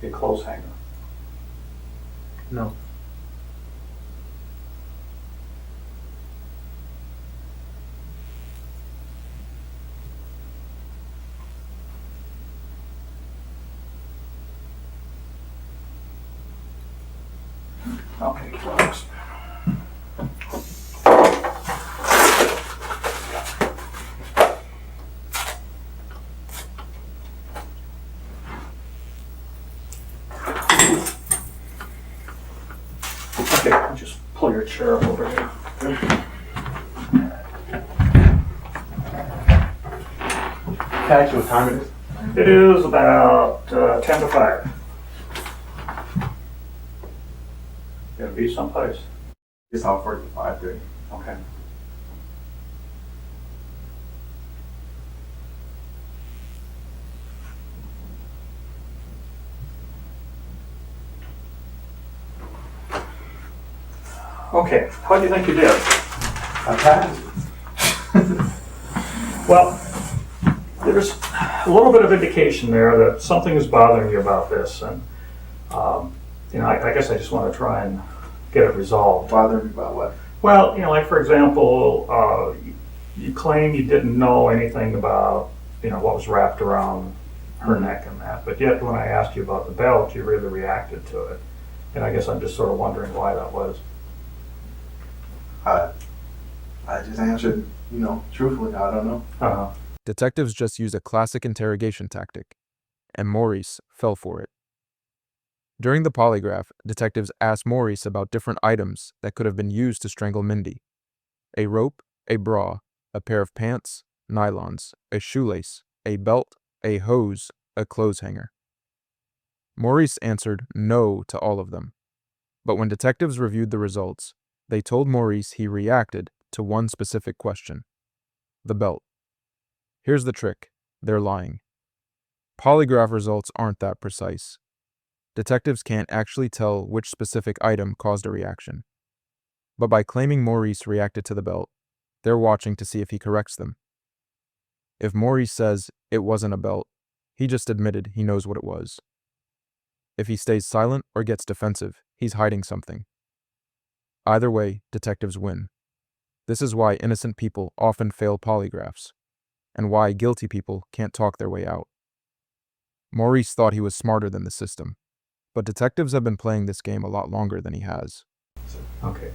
a clothes hanger, No. Okay, just pull your chair up over here. Actually, what time it is? It is about 10 to 5. Gonna be someplace? It's off work at 5:30. Okay. Okay, how do you think you did? I passed. Well, there's a little bit of indication there that something is bothering you about this, and I guess I just want to try and get it resolved. Bother me about what? Well, like for example, you claim you didn't know anything about what was wrapped around her neck and that, but yet when I asked you about the belt, you really reacted to it, and I guess I'm just sort of wondering why that was. I just answered, truthfully. I don't know. Uh-huh. Detectives just used a classic interrogation tactic, and Maurice fell for it. During the polygraph, detectives asked Maurice about different items that could have been used to strangle Mindy. A rope, a bra, a pair of pants, nylons, a shoelace, a belt, a hose, a clothes hanger. Maurice answered no to all of them. But when detectives reviewed the results, they told Maurice he reacted to one specific question: the belt. Here's the trick: they're lying. Polygraph results aren't that precise. Detectives can't actually tell which specific item caused a reaction. But by claiming Maurice reacted to the belt, they're watching to see if he corrects them. If Maurice says it wasn't a belt, he just admitted he knows what it was. If he stays silent or gets defensive, he's hiding something. Either way, detectives win. This is why innocent people often fail polygraphs, and why guilty people can't talk their way out. Maurice thought he was smarter than the system, but detectives have been playing this game a lot longer than he has. Okay.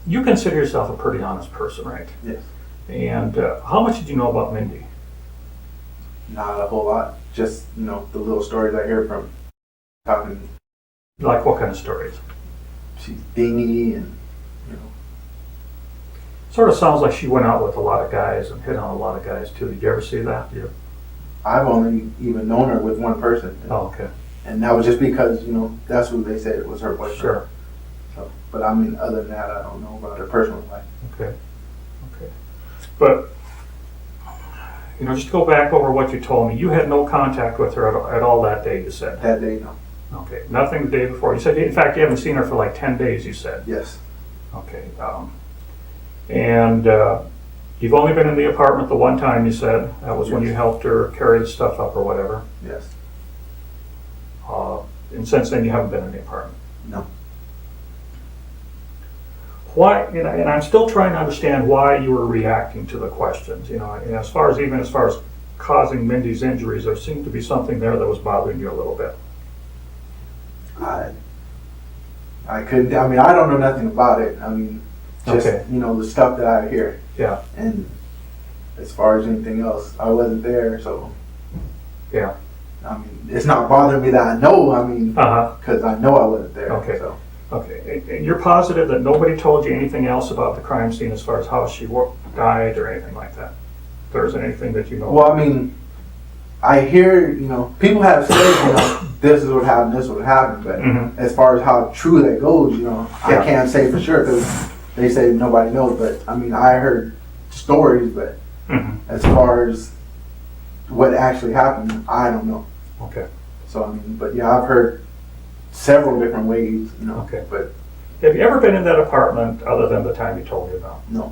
You consider yourself a pretty honest person, right? Yes. And how much did you know about Mindy? Not a whole lot. Just, the little stories I hear from talking. Like what kind of stories? She's dingy and, Sort of sounds like she went out with a lot of guys and hit on a lot of guys too. Did you ever see that? I've only even known her with one person. Oh, okay. And that was just because, that's who they said it was her boyfriend. Sure. So, but I mean, other than that, I don't know about her personal life. Okay. But, just to go back over what you told me, you had no contact with her at all that day, you said? That day, no. Okay. Nothing the day before. You said, in fact, you haven't seen her for like 10 days, you said? Yes. Okay. And you've only been in the apartment the one time, you said. That was when you helped her carry the stuff up or whatever. Yes. And since then, you haven't been in the apartment. No. Why? And I'm still trying to understand why you were reacting to the questions. And as far as causing Mindy's injuries, there seemed to be something there that was bothering you a little bit. I couldn't. I mean, I don't know nothing about it. I mean, just Okay. the stuff that I hear. Yeah. And as far as anything else, I wasn't there, so. Yeah. I mean, it's not bothering me that I know. I mean, Uh-huh. because I know I wasn't there. Okay. So. Okay. And you're positive that nobody told you anything else about the crime scene as far as how she died or anything like that? There isn't anything that you know? Well, I mean, I hear, people have said, this is what happened, this is what happened, but Mhm. as far as how true that goes, Yeah. I can't say for sure because they say nobody knows. But I mean, I heard stories, but Mhm. as far as what actually happened, I don't know. Okay. So I mean, but yeah, I've heard several different ways, Okay. But Have you ever been in that apartment other than the time you told me about? no,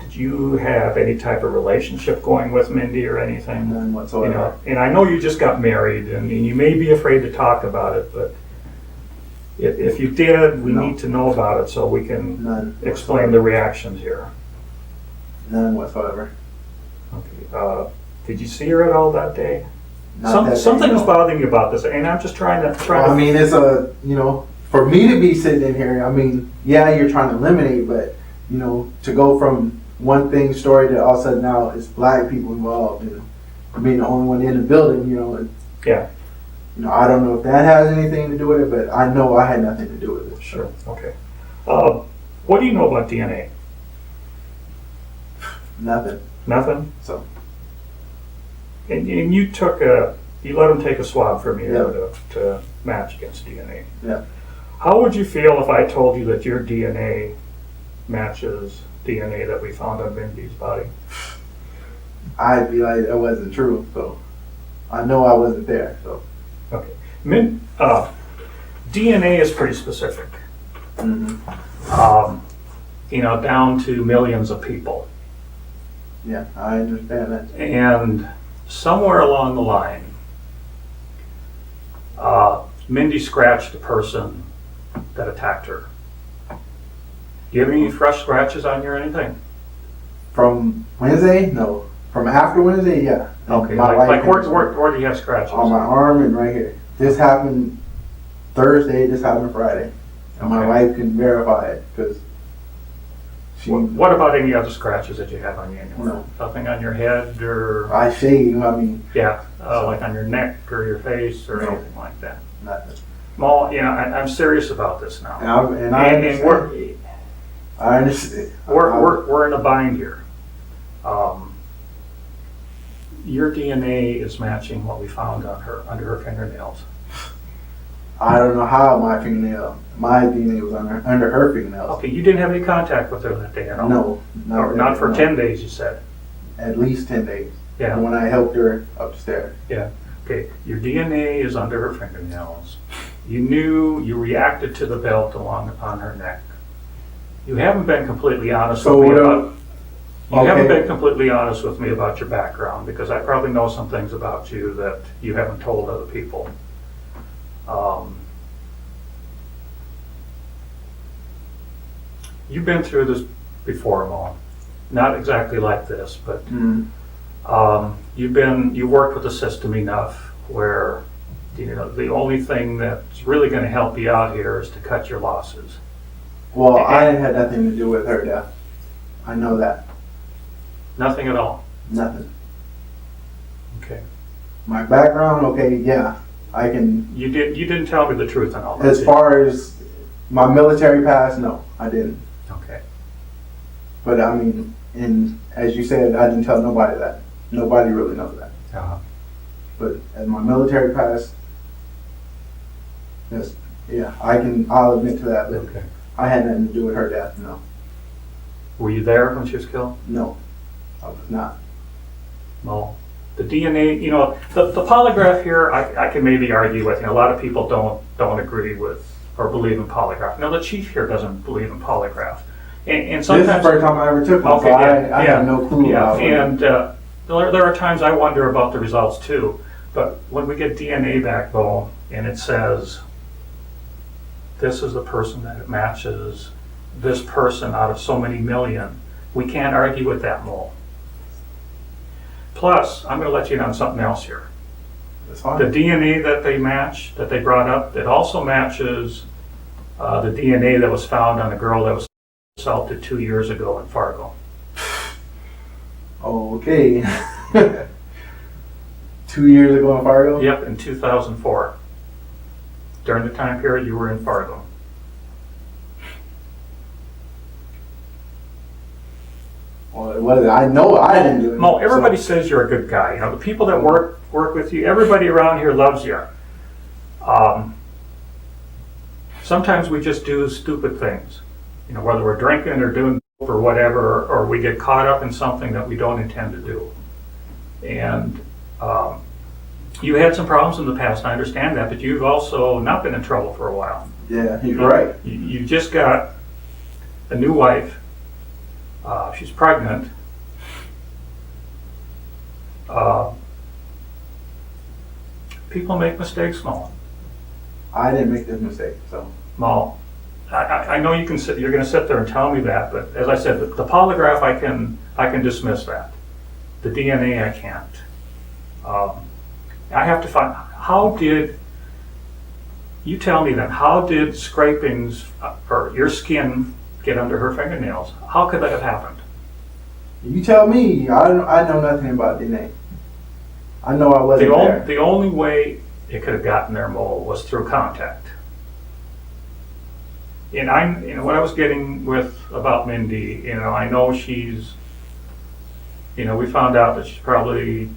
Did you have any type of relationship going with Mindy or anything? none whatsoever. And I know you just got married, and you may be afraid to talk about it, but if you did, we No. need to know about it so we can None. explain the reactions here. None whatsoever. Okay. Did you see her at all that day? Not that Something they was know. bothering you about this, and I'm just trying to. Well, I mean, it's for me to be sitting in here, I mean, yeah, you're trying to eliminate, but, to go from one story to all of a sudden now it's black people involved, being the only one in the building, Yeah. I don't know if that has anything to do with it, but I know I had nothing to do with it. Sure. Okay. What do you know about DNA? Nothing. Nothing? So. And you you let them take a swab from you Yeah. to match against DNA. Yeah. How would you feel if I told you that your DNA matches DNA that we found on Mindy's body? I'd be like, that wasn't true. So I know I wasn't there. So. Okay. DNA is pretty specific. Mm-hmm. Down to millions of people. Yeah, I understand that. And somewhere along the line, Mindy scratched the person that attacked her. Do you have any fresh scratches on you or anything? From Wednesday? No. From after Wednesday? Yeah. Okay, My like wife where do you have scratches? on my arm and right here. This happened Thursday. This happened Friday. And my Okay. wife can verify it because she. What about any other scratches that you have on you anywhere? No. Nothing on your head or, I shave. I mean, like on your neck or your face or No. anything like that? nothing. Well, I'm serious about this now. And I And understand. I understand. we're in a bind here. Your DNA is matching what we found on her under her fingernails. I don't know how my DNA was under her fingernails. Okay, you didn't have any contact with her that day at all? No, Or not for no. 10 days, you said? At least 10 days. Yeah. When I helped her upstairs. Okay, your DNA is under her fingernails. You reacted to the belt on her neck. You haven't been completely honest with me about. You haven't been completely honest with me about your background because I probably know some things about you that you haven't told other people. You've been through this before, Mo. Not exactly like this, but you've worked with the system enough where the only thing that's really going to help you out here is to cut your losses. Well, I had nothing to do with her death. I know that. Nothing at all. Nothing. Okay. My background, okay, yeah. I can. You didn't tell me the truth on all that. As far as my military past, no, I didn't. Okay. But I mean, as you said, I didn't tell nobody that. Nobody really knows that. Uh-huh. But as my military past, I'll admit to that. But Okay. I had nothing to do with her death. No, Were you there when she was killed? no, I was not. No. The DNA, the polygraph here, I can maybe argue with. A lot of people don't agree with or believe in polygraph. Now, the chief here doesn't believe in polygraph, and sometimes This is the first time I ever took one, Okay, so yeah, I have no clue about it. And there are times I wonder about the results too. But when we get DNA back, though, and it says this is the person that it matches this person out of so many million, we can't argue with that, Mo. Plus, I'm going to let you in on something else here. That's The fine. DNA that they brought up, it also matches the DNA that was found on a girl that was assaulted 2 years ago in Fargo. Okay. 2 years ago in Fargo? Yep, in 2004. During the time period you were in Fargo. Well, it was. I know I didn't do it. Mo, everybody so- says you're a good guy. The people that work with you, everybody around here loves you. Sometimes we just do stupid things. Whether we're drinking or doing dope or whatever, or we get caught up in something that we don't intend to do. And you had some problems in the past, I understand that, but you've also not been in trouble for a while. Yeah, he's right. You just got a new wife. She's pregnant. People make mistakes, Mo. I didn't make this mistake, so. Mo, I know you're going to sit there and tell me that, but as I said, the polygraph I can dismiss that. The DNA I can't. I have to find. You tell me then? How did scrapings or your skin get under her fingernails? How could that have happened? You tell me. I know nothing about DNA. I know I wasn't there. The only way it could have gotten there, Mo, was through contact. And what I was getting with about Mindy, I know she's, we found out that she's probably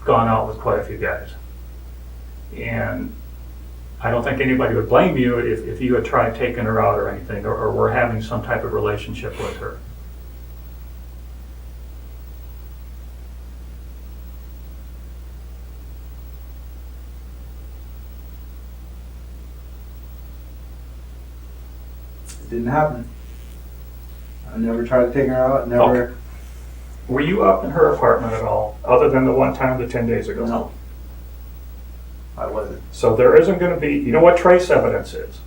gone out with quite a few guys. And I don't think anybody would blame you if you had tried taking her out or anything, or were having some type of relationship with her. It didn't happen. I never tried to take her out. Never. Okay. Were you up in her apartment at all, other than the one time, the 10 days ago? No. I wasn't. So there isn't going to be, you know what trace evidence is?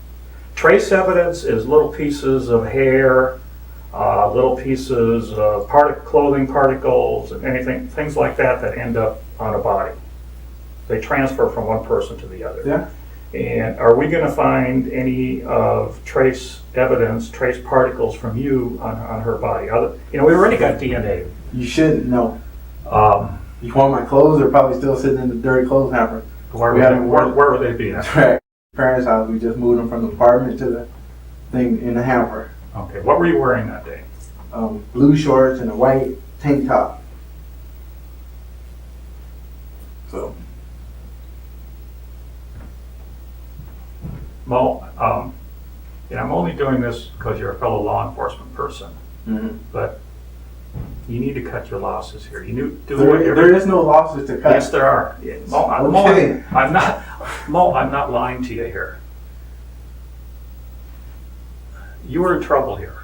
Trace evidence is little pieces of hair, little pieces of clothing particles, and things like that end up on a body. They transfer from one person to the other. Yeah. And are we going to find any of trace evidence, trace particles from you on her body? We already got DNA. You shouldn't. No. You want my clothes? They're probably still sitting in the dirty clothes hamper. Where would they be? That's right. Parents' house. We just moved them from the apartment to the thing in the hamper. Okay. What were you wearing that day? Blue shorts and a white tank top. So. Mo, I'm only doing this because you're a fellow law enforcement person, but you need to cut your losses here. There is no losses to cut. Yes, there are. Yeah. Okay. I'm not lying to you here. You were in trouble here.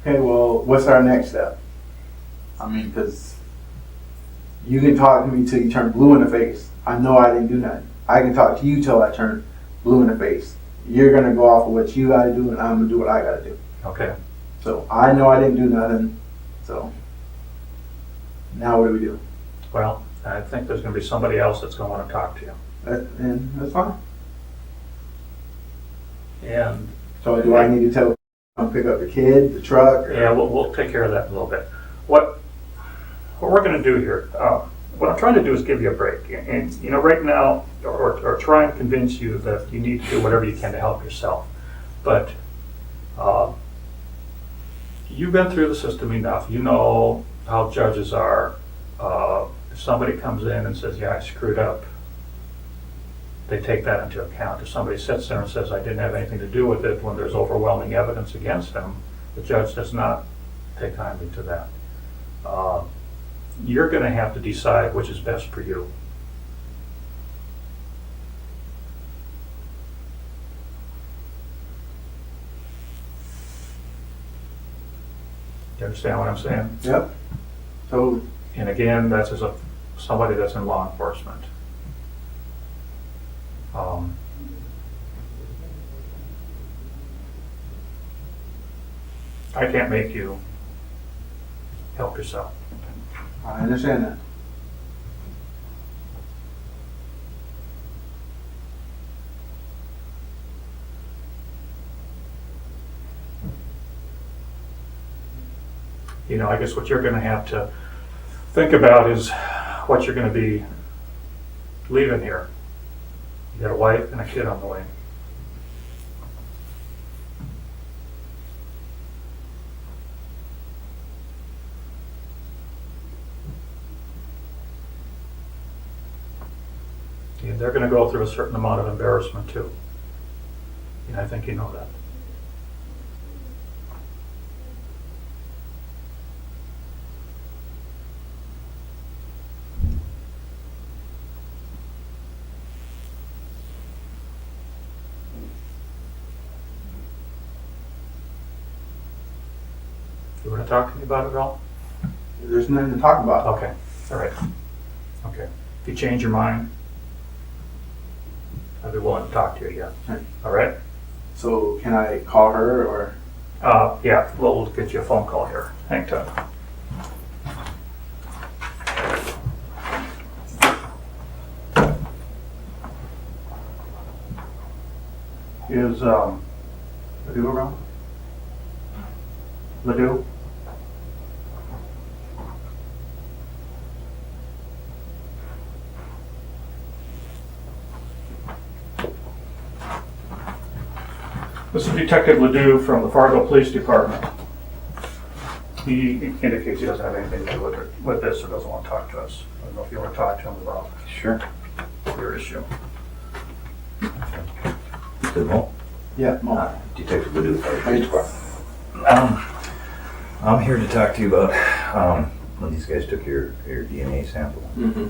Okay, well, what's our next step? I mean, because you can talk to me till you turn blue in the face. I know I didn't do nothing. I can talk to you till I turn blue in the face. You're going to go off of what you got to do, and I'm going to do what I got to do. Okay. So I know I didn't do nothing. So now what do we do? Well, I think there's going to be somebody else that's going to want to talk to you. And that's fine. And so do I need to tell them pick up the kid, the truck? Or? Yeah, we'll take care of that in a little bit. What we're going to do here, what I'm trying to do is give you a break. And right now, or try and convince you that you need to do whatever you can to help yourself. But you've been through the system enough. You know how judges are. If somebody comes in and says, yeah, I screwed up, they take that into account. If somebody sits there and says, I didn't have anything to do with it when there's overwhelming evidence against them, the judge does not take kindly to that. You're going to have to decide which is best for you. You understand what I'm saying? Yep. So, and again, that's as somebody that's in law enforcement. I can't make you help yourself. I understand that. I guess what you're going to have to think about is what you're going to be leaving here. You got a wife and a kid on the way. And they're going to go through a certain amount of embarrassment too. And I think you know that. You want to talk to me about it at all? There's nothing to talk about. Okay, all right. Okay. If you change your mind, I'd be willing to talk to you again. Okay. All right? So can I call her or? Yeah, we'll get you a phone call here. Hang tight. Is Ledoux around? Ledoux? This is Detective Ledoux from the Fargo Police Department. He indicates he doesn't have anything to do with this or doesn't want to talk to us. I don't know if you want to talk to him about Sure. your issue. Good Mo. Yeah, Mo. Detective Ledoux, Fire Police Department. I'm here to talk to you about when these guys took your DNA sample. Mm-hmm.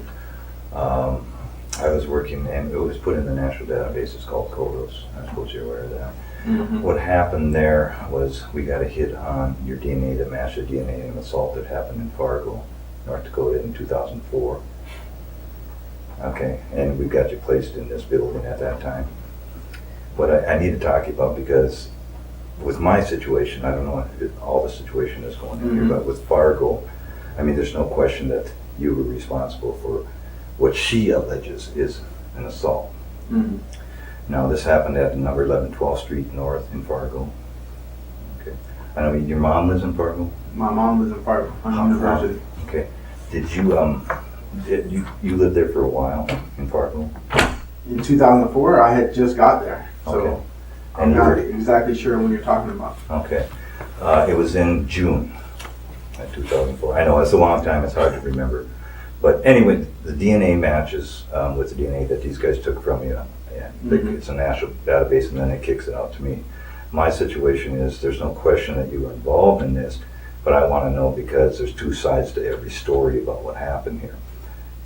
I was working, and it was put in the national database. It's called CODOS. I suppose you're aware of that. Mm-hmm. What happened there was we got a hit on your DNA that matched the DNA of an assault that happened in Fargo, North Dakota in 2004. Okay, and we got you placed in this building at that time. What I need to talk to you about, because with my situation, I don't know if all the situation is going in here, but with Fargo, I mean, there's no question that you were responsible for what she alleges is an assault. Mm-hmm. Now, this happened at number 11 12th Street North in Fargo. Okay. I know your mom lives in Fargo? My mom was in Fargo on University. Okay. Did you live there for a while in Fargo? In 2004, I had just got there, so Okay. I'm And you not were- exactly sure when you're talking about. Okay. It was in June of 2004. I know it's a long time, it's hard to remember. But anyway, the DNA matches with the DNA that these guys took from you. And it's a national database, and then it kicks it out to me. My situation is there's no question that you were involved in this, but I want to know because there's two sides to every story about what happened here.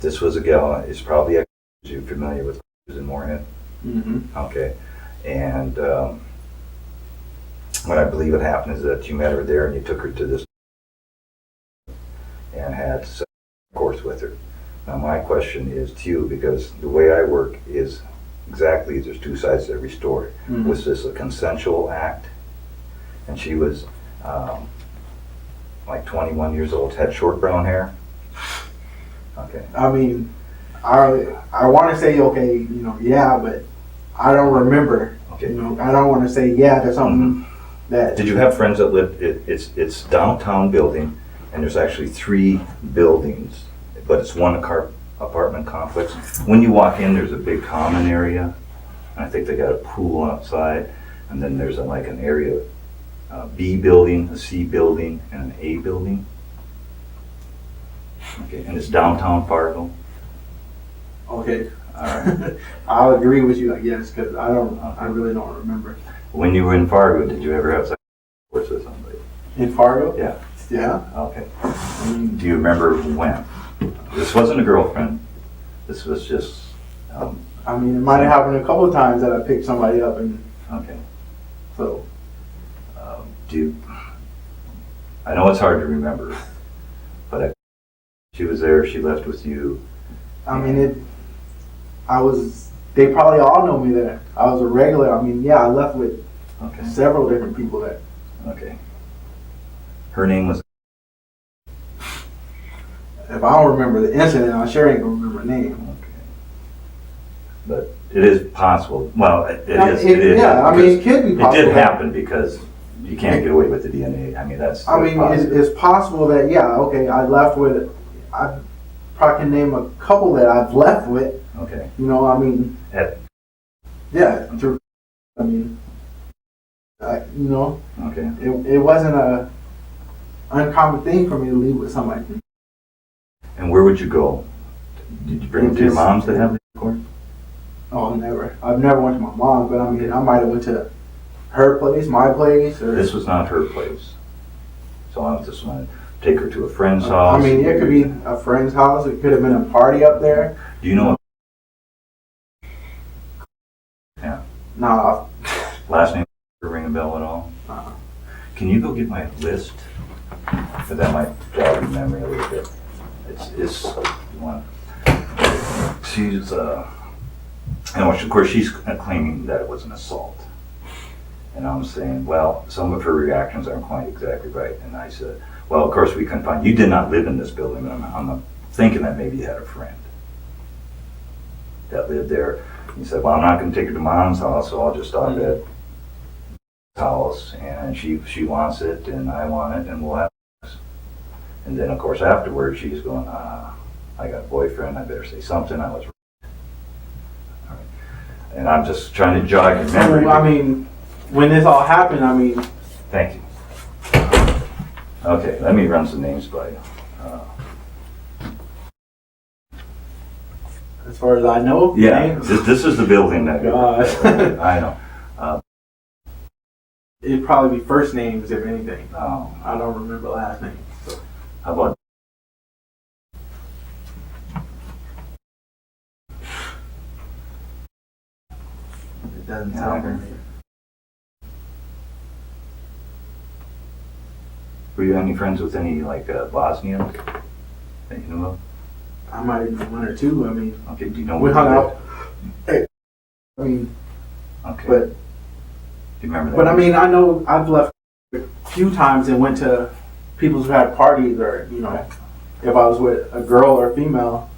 This was a gal, is probably, you're familiar with in Moorhead? Mm-hmm. Okay. And what I believe had happened is that you met her there and you took her to this and had sex, of course, with her. Now my question is to you, because the way I work is exactly, there's two sides to every story. Mm-hmm. Was this a consensual act? And she was like 21 years old, had short brown hair? Okay. I mean, I want to say okay, yeah, but I don't remember. Okay. I don't want to say yeah to something that. Did you have friends that lived, it's downtown building, and there's actually 3 buildings, but it's one apartment complex. When you walk in, there's a big common area, and I think they got a pool outside, and then there's like an area, a B building, a C building, and an A building. Okay, and it's downtown Fargo. Okay. All right. I'll agree with you, I guess, because I really don't remember. When you were in Fargo, did you ever have sex with somebody? In Fargo? Yeah. Yeah. Okay. I mean, Do you remember when? This wasn't a girlfriend. This was just. it might have happened a couple of times that I picked somebody up, and Okay. so. I know it's hard to remember, but she was there. She left with you. They probably all know me there. I was a regular. I left with Okay. several different people there. Okay. Her name was. If I don't remember the incident, I sure ain't gonna remember her name. Okay. But it is possible. Well, it is. Yeah, it could be possible. It did happen because you can't get away with the DNA. I mean, that's. It's possible that, I left with, I probably can name a couple that I've left with, Okay. yeah, Okay. it wasn't a uncommon thing for me to leave with somebody. And where would you go? Did you bring it to your mom's to have the court? Oh, never. I've never went to my mom, but I might have went to her place, my place, or. This was not her place. So I just want to take her to a friend's house. It could be a friend's house. It could have been a party up there. Do you know? Yeah. Nah. Last name ring a bell at all? Can you go get my list? Because that might jog your memory a little bit. It's you want. She's and of course she's claiming that it was an assault. And I'm saying, well, some of her reactions aren't quite exactly right. And I said, well, of course we couldn't find, you did not live in this building, but I'm thinking that maybe you had a friend that lived there. He said, well, I'm not going to take her to mom's house, so I'll just stop at house, and she wants it, and I want it, and we'll have sex. And then, of course, afterwards, she's going, I got a boyfriend, I better say something, I was right. All right. And I'm just trying to jog your memory. when this all happened, I mean, Thank you. Okay, let me run some names by you. as far as I know, Yeah, names, this is the building that. Gosh. I know. it'd probably be first names if anything. Oh, I don't remember last names. So. how about It doesn't sound familiar. Were you any friends with any like Bosnians that you know of? I might have been one or two. I mean, Okay, do you know? we where hung they out. Hey, I mean, lived? Okay. but Do you remember that? but I mean, I know I've left a few times and went to people's who had parties, or you know, if I was with a girl or female,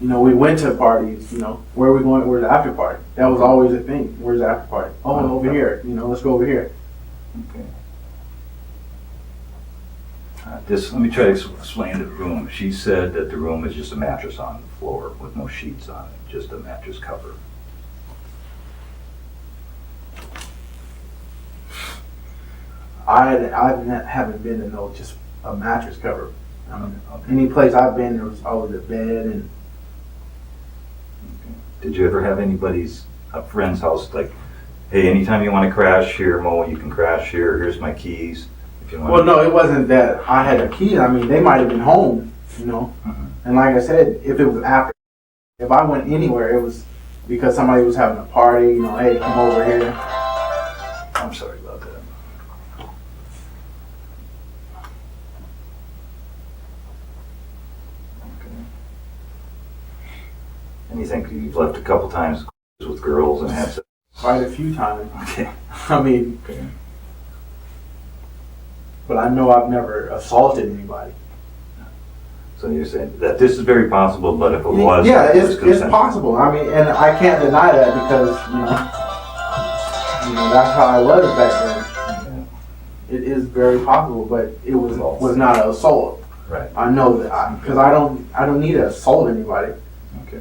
you know, we went to parties. You know, where are we going? Where's the after party? That was always a thing. Where's the after party? Oh, over here. You know, let's go over here. Okay. Let me try to explain the room. She said that the room is just a mattress on the floor with no sheets on it, just a mattress cover. I haven't been to no just a mattress cover. I mean, Okay. any place I've been, there was always a bed and. Did you ever have a friend's house, like, hey, anytime you want to crash here, Mo, you can crash here, here's my keys. If you want Well, no, it wasn't that I had a key. I mean, they might have been home, you know. Mhm. And like I said, if it was after, if I went anywhere, it was because somebody was having a party, you know, hey, come over here. I'm sorry about that. Okay. And you think you've left a couple times with girls and had sex? Quite a few times. Okay. I mean, Okay. but I know I've never assaulted anybody. So you're saying that this is very possible, but if it was. Yeah, it was it's consensual. possible. I mean, and I can't deny that because, you know, that's how I was back then. Yeah. It is very possible, but it was not an assault. Right. I know that because I don't need to assault anybody. Okay.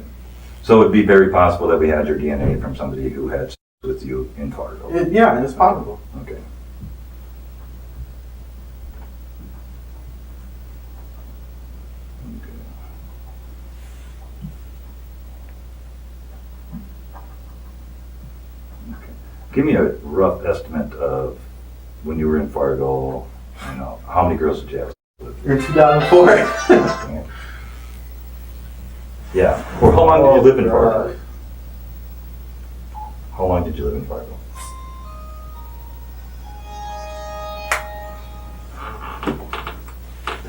So it'd be very possible that we had your DNA from somebody who had sex with you in Fargo. Yeah, it's possible. Okay. Okay. Give me a rough estimate of when you were in Fargo, you know, how many girls did you have? In 2004. Yeah. Or how long did you live in Oh, Fargo? God. How long did you live in Fargo?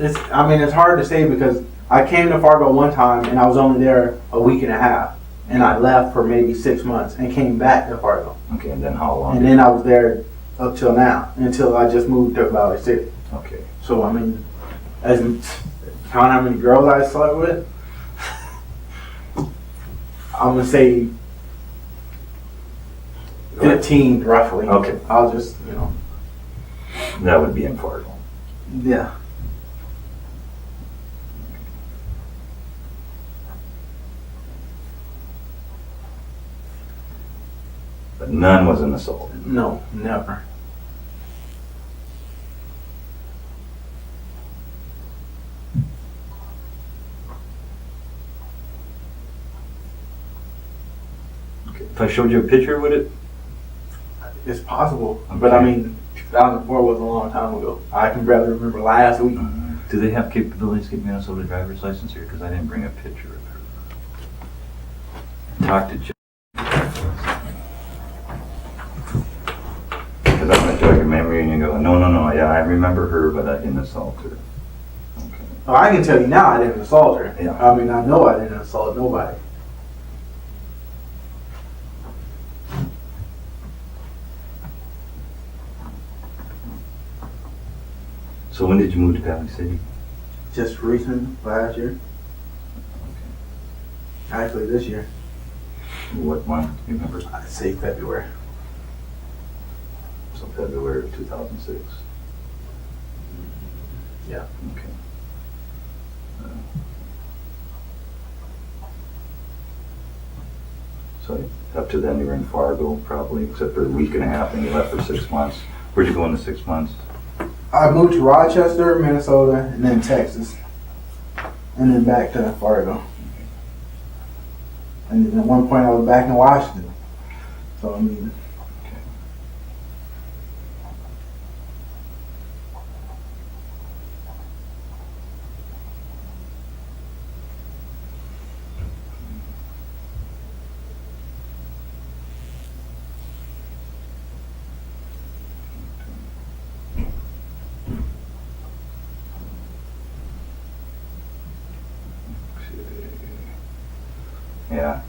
It's hard to say because I came to Fargo one time and I was only there a week and a half, and I left for maybe 6 months and came back to Fargo, Okay, and then how long? and then I was there up till now until I just moved to Valley City. Okay. So I mean, as count how many girls I slept with, I'm gonna say 15 roughly. Okay. I'll just That would be in Fargo. yeah. But none was an assault. No, never. Okay. If I showed you a picture, would it? It's possible, but I mean, 2004 was a long time ago. I can barely remember last week. Do they have capabilities to get Minnesota driver's license here? Because I didn't bring a picture of her. Talk to Jim. Because I'm gonna jog your memory and you go, no, yeah, I remember her, but I didn't assault her. Okay. Well, I can tell you now I didn't assault her. Yeah. I mean, I know I didn't assault nobody. So when did you move to Valley City? Just recent, last year. Actually, this year. What month? Do you remember? I'd say February. So February of 2006. Yeah. Okay. So up to then you were in Fargo probably, except for a week and a half, and you left for 6 months. Where'd you go in the 6 months? I moved to Rochester, Minnesota, and then Texas, and then back to Fargo. And then at one point I was back in Washington. So I mean, Yeah.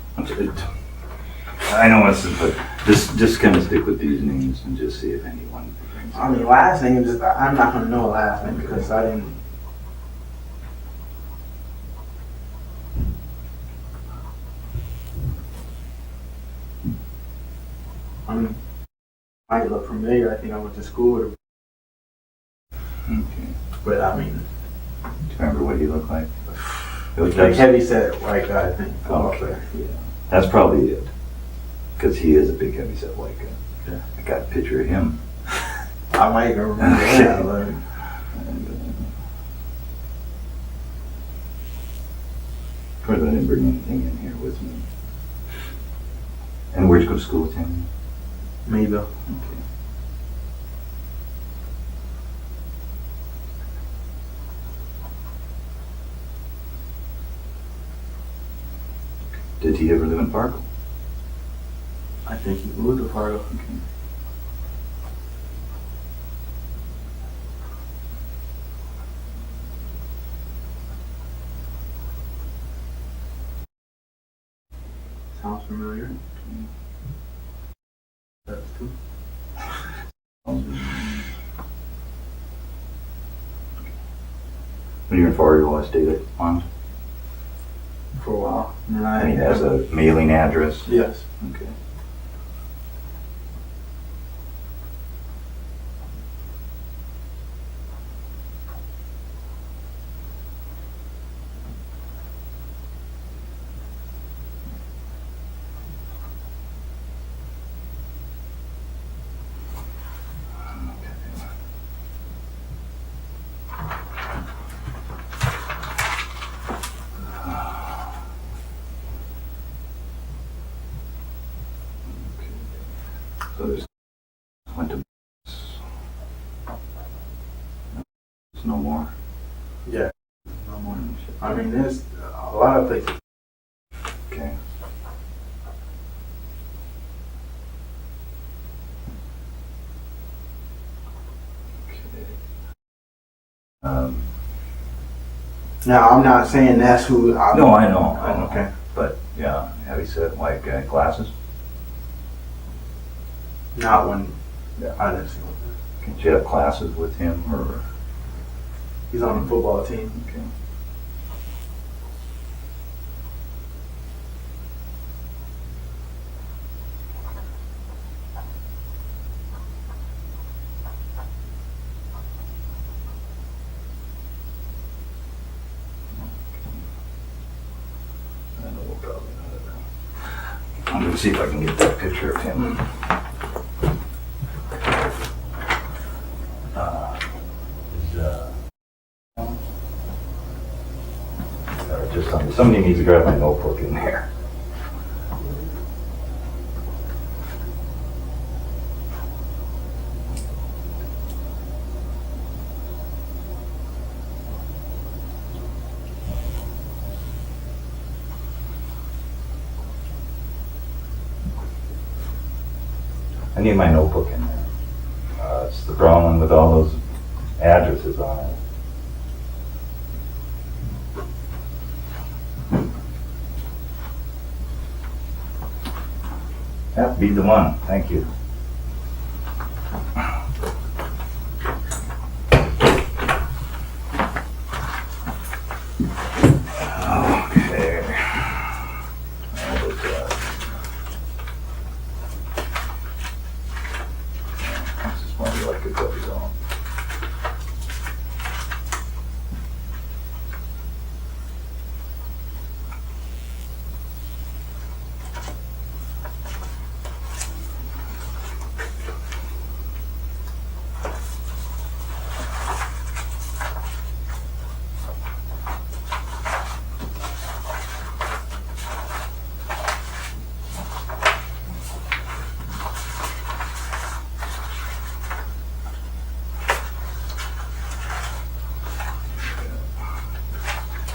I know it's, but just kind of stick with these names and just see if anyone brings it I mean, up. last name is just, I'm not gonna know last name because I didn't. I mean, might look familiar. I think I went to school with him, Okay. but I mean, Do you remember what he looked like? It was like heavy set white guy, I think. Okay. Yeah. That's probably it. Because he is a big heavy set white guy. Yeah. I got a picture of him. I might even remember that. But Of course, I didn't bring anything in here with me. And where'd you go to school with him? maybe. Okay. Did he ever live in Fargo? I think he moved to Fargo. Okay. Sounds familiar. That's too. When you were in Fargo, I stayed at Pond. For a while. And then I And he has a mailing address. Yes. Okay. So there's went to no more. Yeah. No more. I mean, there's a lot of places. Okay. Um, Now, I'm not saying that's who. no, I know. Okay. But yeah, heavy set white guy, glasses. Not one. Yeah. I didn't see one. Did you have classes with him or? He's on the football team. Okay. I know we'll probably not. I'm gonna see if I can get that picture of him. Or just somebody needs to grab my notebook in there. I need my notebook in there. It's the brown one with all those addresses on it. That be the one. Thank you. Okay. That was, this is one you like to go on.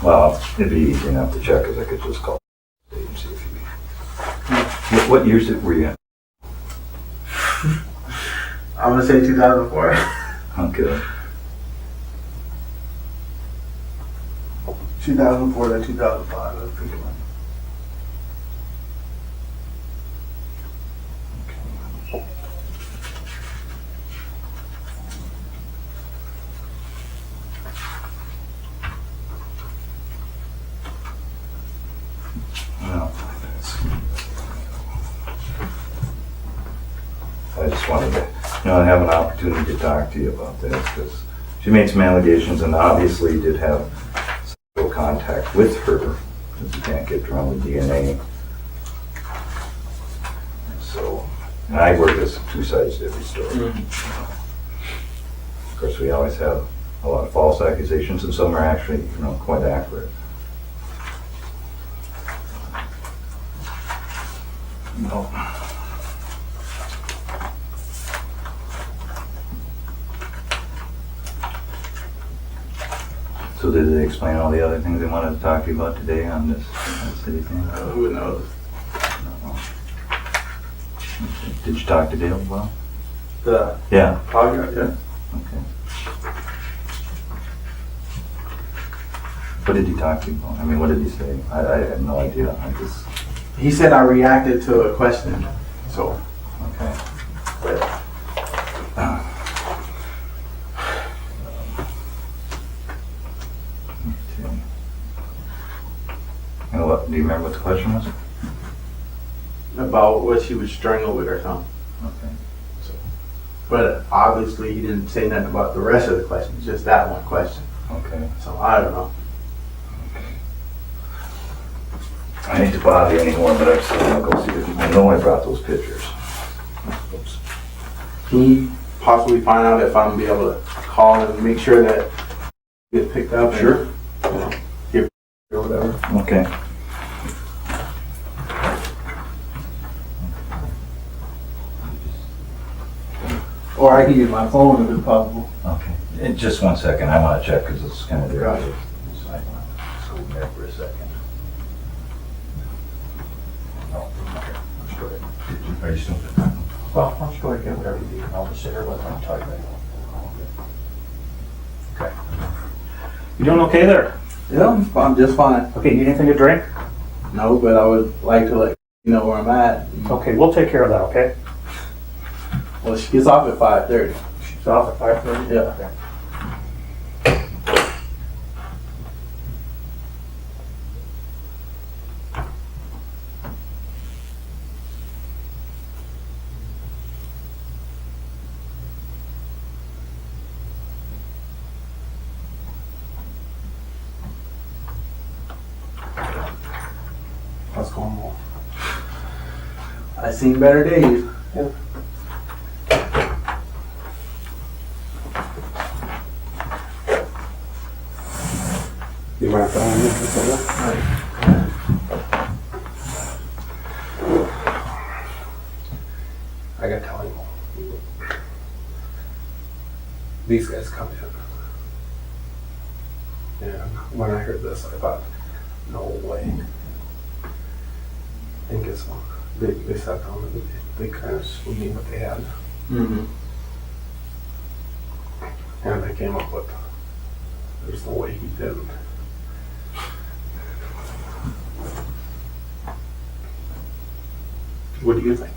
Well, it'd be easy enough to check because I could just call and see if you. What years were you in? I'm gonna say 2004. Okay. 2004 to 2005. I was thinking like. Well, I just wanted to, have an opportunity to talk to you about this because she made some allegations and obviously did have sexual contact with her because you can't get drawn with DNA. So, and I work as two sides to every story. Of course, we always have a lot of false accusations and some are actually, quite accurate. No. So did they explain all the other things they wanted to talk to you about today on this city thing? Who knows? No. Did you talk to Dale as well? The Yeah. polygraph, yeah. Okay. What did he talk to you about? I mean, what did he say? I have no idea. He said I reacted to a question. So, Okay. but Okay. And what, do you remember what the question was? about what she was strangled with or something. Okay. But obviously he didn't say nothing about the rest of the questions, just that one question. Okay. So I don't know. I hate to bother you anymore, but I'm still gonna go see it. I know I brought those pictures. Oops. Can you possibly find out if I'm gonna be able to call and make sure that get picked up? And, Sure. Get or whatever. Okay. Or I can use my phone if it's possible. Okay. Just 1 second. I want to check because it's kind of there. Gotcha. So I want to hold there for a second. No. Okay. Let's go ahead. Are you still? Well, why don't you go ahead and get whatever you need, and I'll just sit here with them and talk about it. Okay. You doing okay there? Yeah, I'm just fine. Okay, need anything to drink? No, but I would like to let you know where I'm at. Okay, we'll take care of that, okay? Well, she gets off at 5:30. She's off at 5:30? Yeah. Okay. What's going on? I've seen better days. Yeah. You mind if I gotta tell you, these guys come in. And when I heard this, I thought, no way. And guess what? They sat down and they kind of showed me what they had. Mm-hmm. And they came up with, there's no way he didn't. What do you think?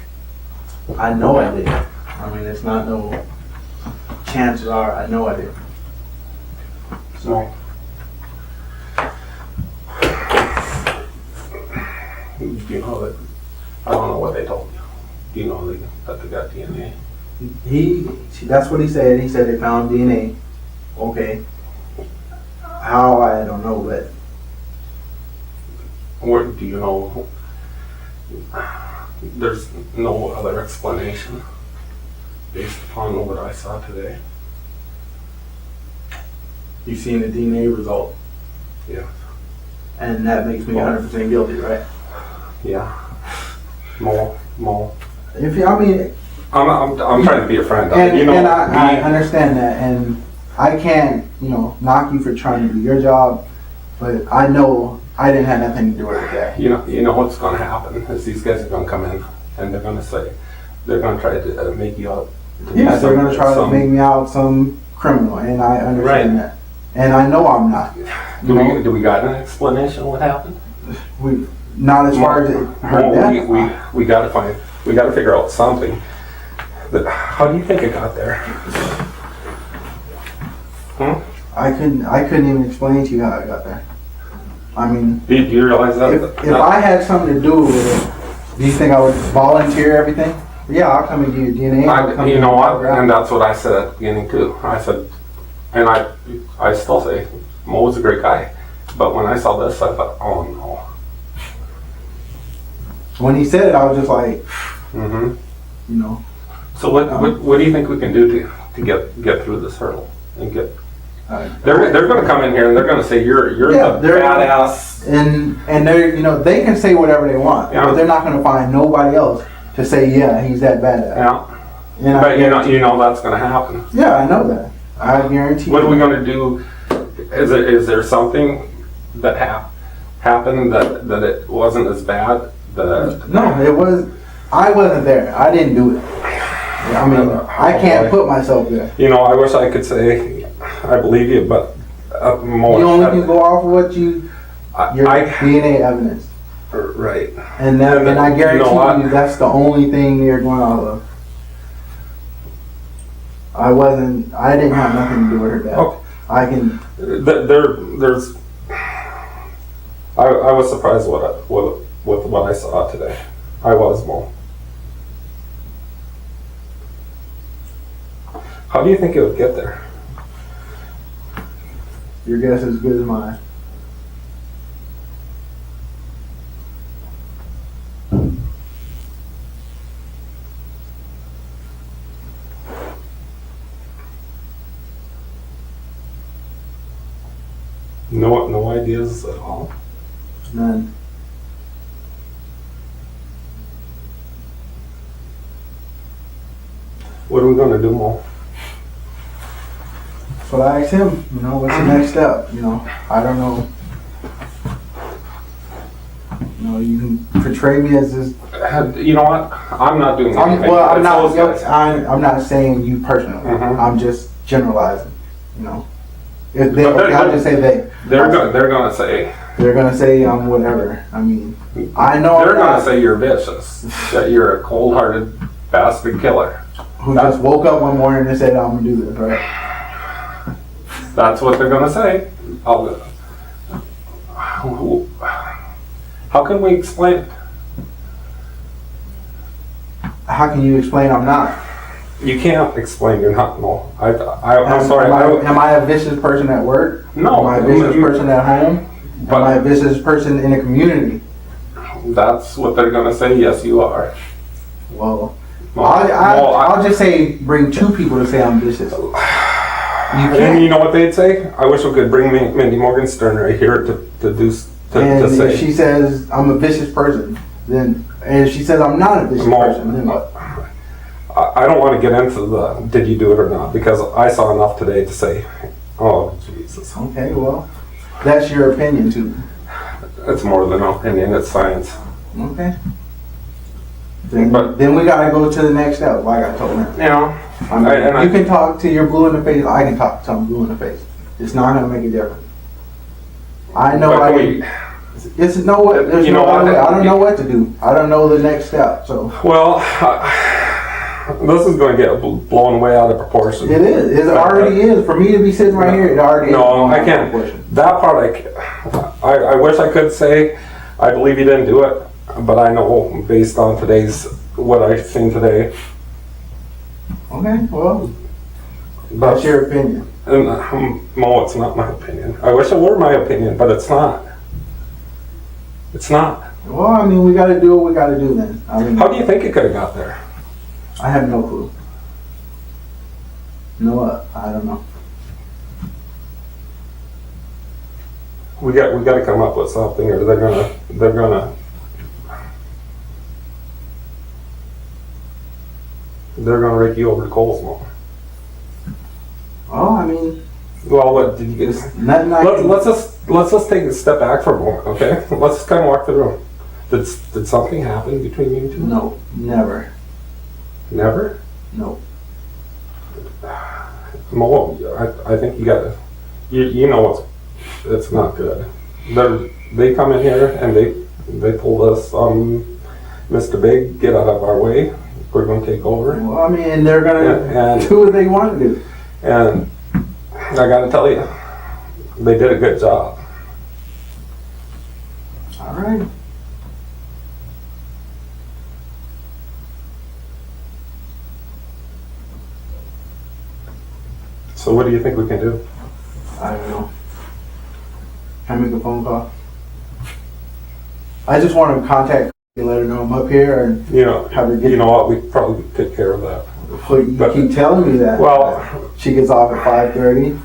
I know I did. I mean, it's not no. Chances are, I know I did. So, You know that, I don't know what they told you. Do you know that they got DNA? that's what he said. He said they found DNA. Okay. How, I don't know, but Or do you know, there's no other explanation based upon what I saw today? you seen the DNA result, Yeah. and that makes me 100% guilty, right? Yeah. Mo. If you, I mean, I'm trying to be a friend. and, You know, and I understand that, and I can't, knock you for trying to do your job, But I know I didn't have nothing to do with that. You know what's going to happen is these guys are going to come in and they're going to say, they're going to try to make you out. Yeah, they're going to try to make me out some criminal, and I understand that. And I know I'm not. Do we got an explanation of what happened? We not as far as her death. We got to figure out something. How do you think it got there? I couldn't even explain to you how I got there. I mean, Do you realize that? if I had something to do with it, do you think I would volunteer everything? Yeah, I'll come and give you DNA. You know what? And that's what I said at the beginning too. I said, and I still say, Mo was a great guy. But when I saw this, I thought, oh no. When he said it, I was just like, Mm-hmm. you know. So what do you think we can do to get through this hurdle and get? They're going to come in here and they're going to say you're the badass. And they're they can say whatever they want, but they're not going to find nobody else to say he's that badass. Yeah. But you know that's going to happen. Yeah, I know that. I guarantee. What are we going to do? Is there something that happened that it wasn't as bad? No, it was. I wasn't there. I didn't do it. I mean, I can't put myself there. I wish I could say I believe you, but more. You only can go off of what your DNA evidence. Right. And I guarantee you that's the only thing you're going off of. I didn't have nothing to do with her death. Okay. I can. There's. I was surprised with what I saw today. I was more. How do you think it would get there? Your guess is as good as mine. No ideas at all. None. What are we going to do, Mo? That's what I asked him. What's the next step? I don't know. You can portray me as this. You know what? I'm not doing anything. I'm not saying you personally. Mm-hmm. I'm just generalizing. I'll just say they. They're going to say. They're going to say whatever. I mean, I know. They're going to say you're vicious. That you're a cold-hearted bastard killer. Who just woke up one morning and said, I'm going to do this, right? That's what they're going to say. How can we explain it? How can you explain I'm not? You can't explain you're not. No. I'm sorry. Am I a vicious person at work? No. Am I a vicious person at home? Am I a vicious person in the community? That's what they're going to say. Yes, you are. Well, I'll just say bring two people to say I'm vicious. And you know what they'd say? I wish we could bring Mindy Morgenstern right here to say. If she says I'm a vicious person, and if she says I'm not a vicious person, then what? I don't want to get into the did you do it or not, because I saw enough today to say, oh Jesus. Okay, well, that's your opinion too. It's more than an opinion, it's science. Okay. Then we gotta go to the next step, like I told her. You can talk to your blue in the face, I can talk to I'm blue in the face. It's not gonna make a difference. I know there's no other way. I don't know what to do. I don't know the next step, so. Well, this is going to get blown way out of proportion. It is. It already is. For me to be sitting right here, it already is. No, I can't. That part, I wish I could say I believe you didn't do it, but I know based on what I've seen today. Okay, well, that's your opinion. And Mo, it's not my opinion. I wish it were my opinion, but it's not. It's not. Well, I mean, we got to do what we got to do then. How do you think it could have got there? I have no clue. You know what? I don't know. We got to come up with something, or they're gonna rake you over the coals more. Oh, I mean. Well, what did you guys? Nothing. Let's just let's just take a step back for a moment, okay? Let's just kind of walk through the room. Did something happen between you two? No, never. Never? No. Mo, I think you gotta, you know it's not good. They come in here and they told us, Mr. Big, get out of our way. We're gonna take over. Well, I mean, they're gonna And- do what they want to do. And I gotta tell you, they did a good job. All right. So what do you think we can do? I don't know. Can I make a phone call? I just want to contact and let her know I'm up here and You know, have her get. you know what, we probably take care of that. You but- keep telling me that. Well, She gets off at 5:30.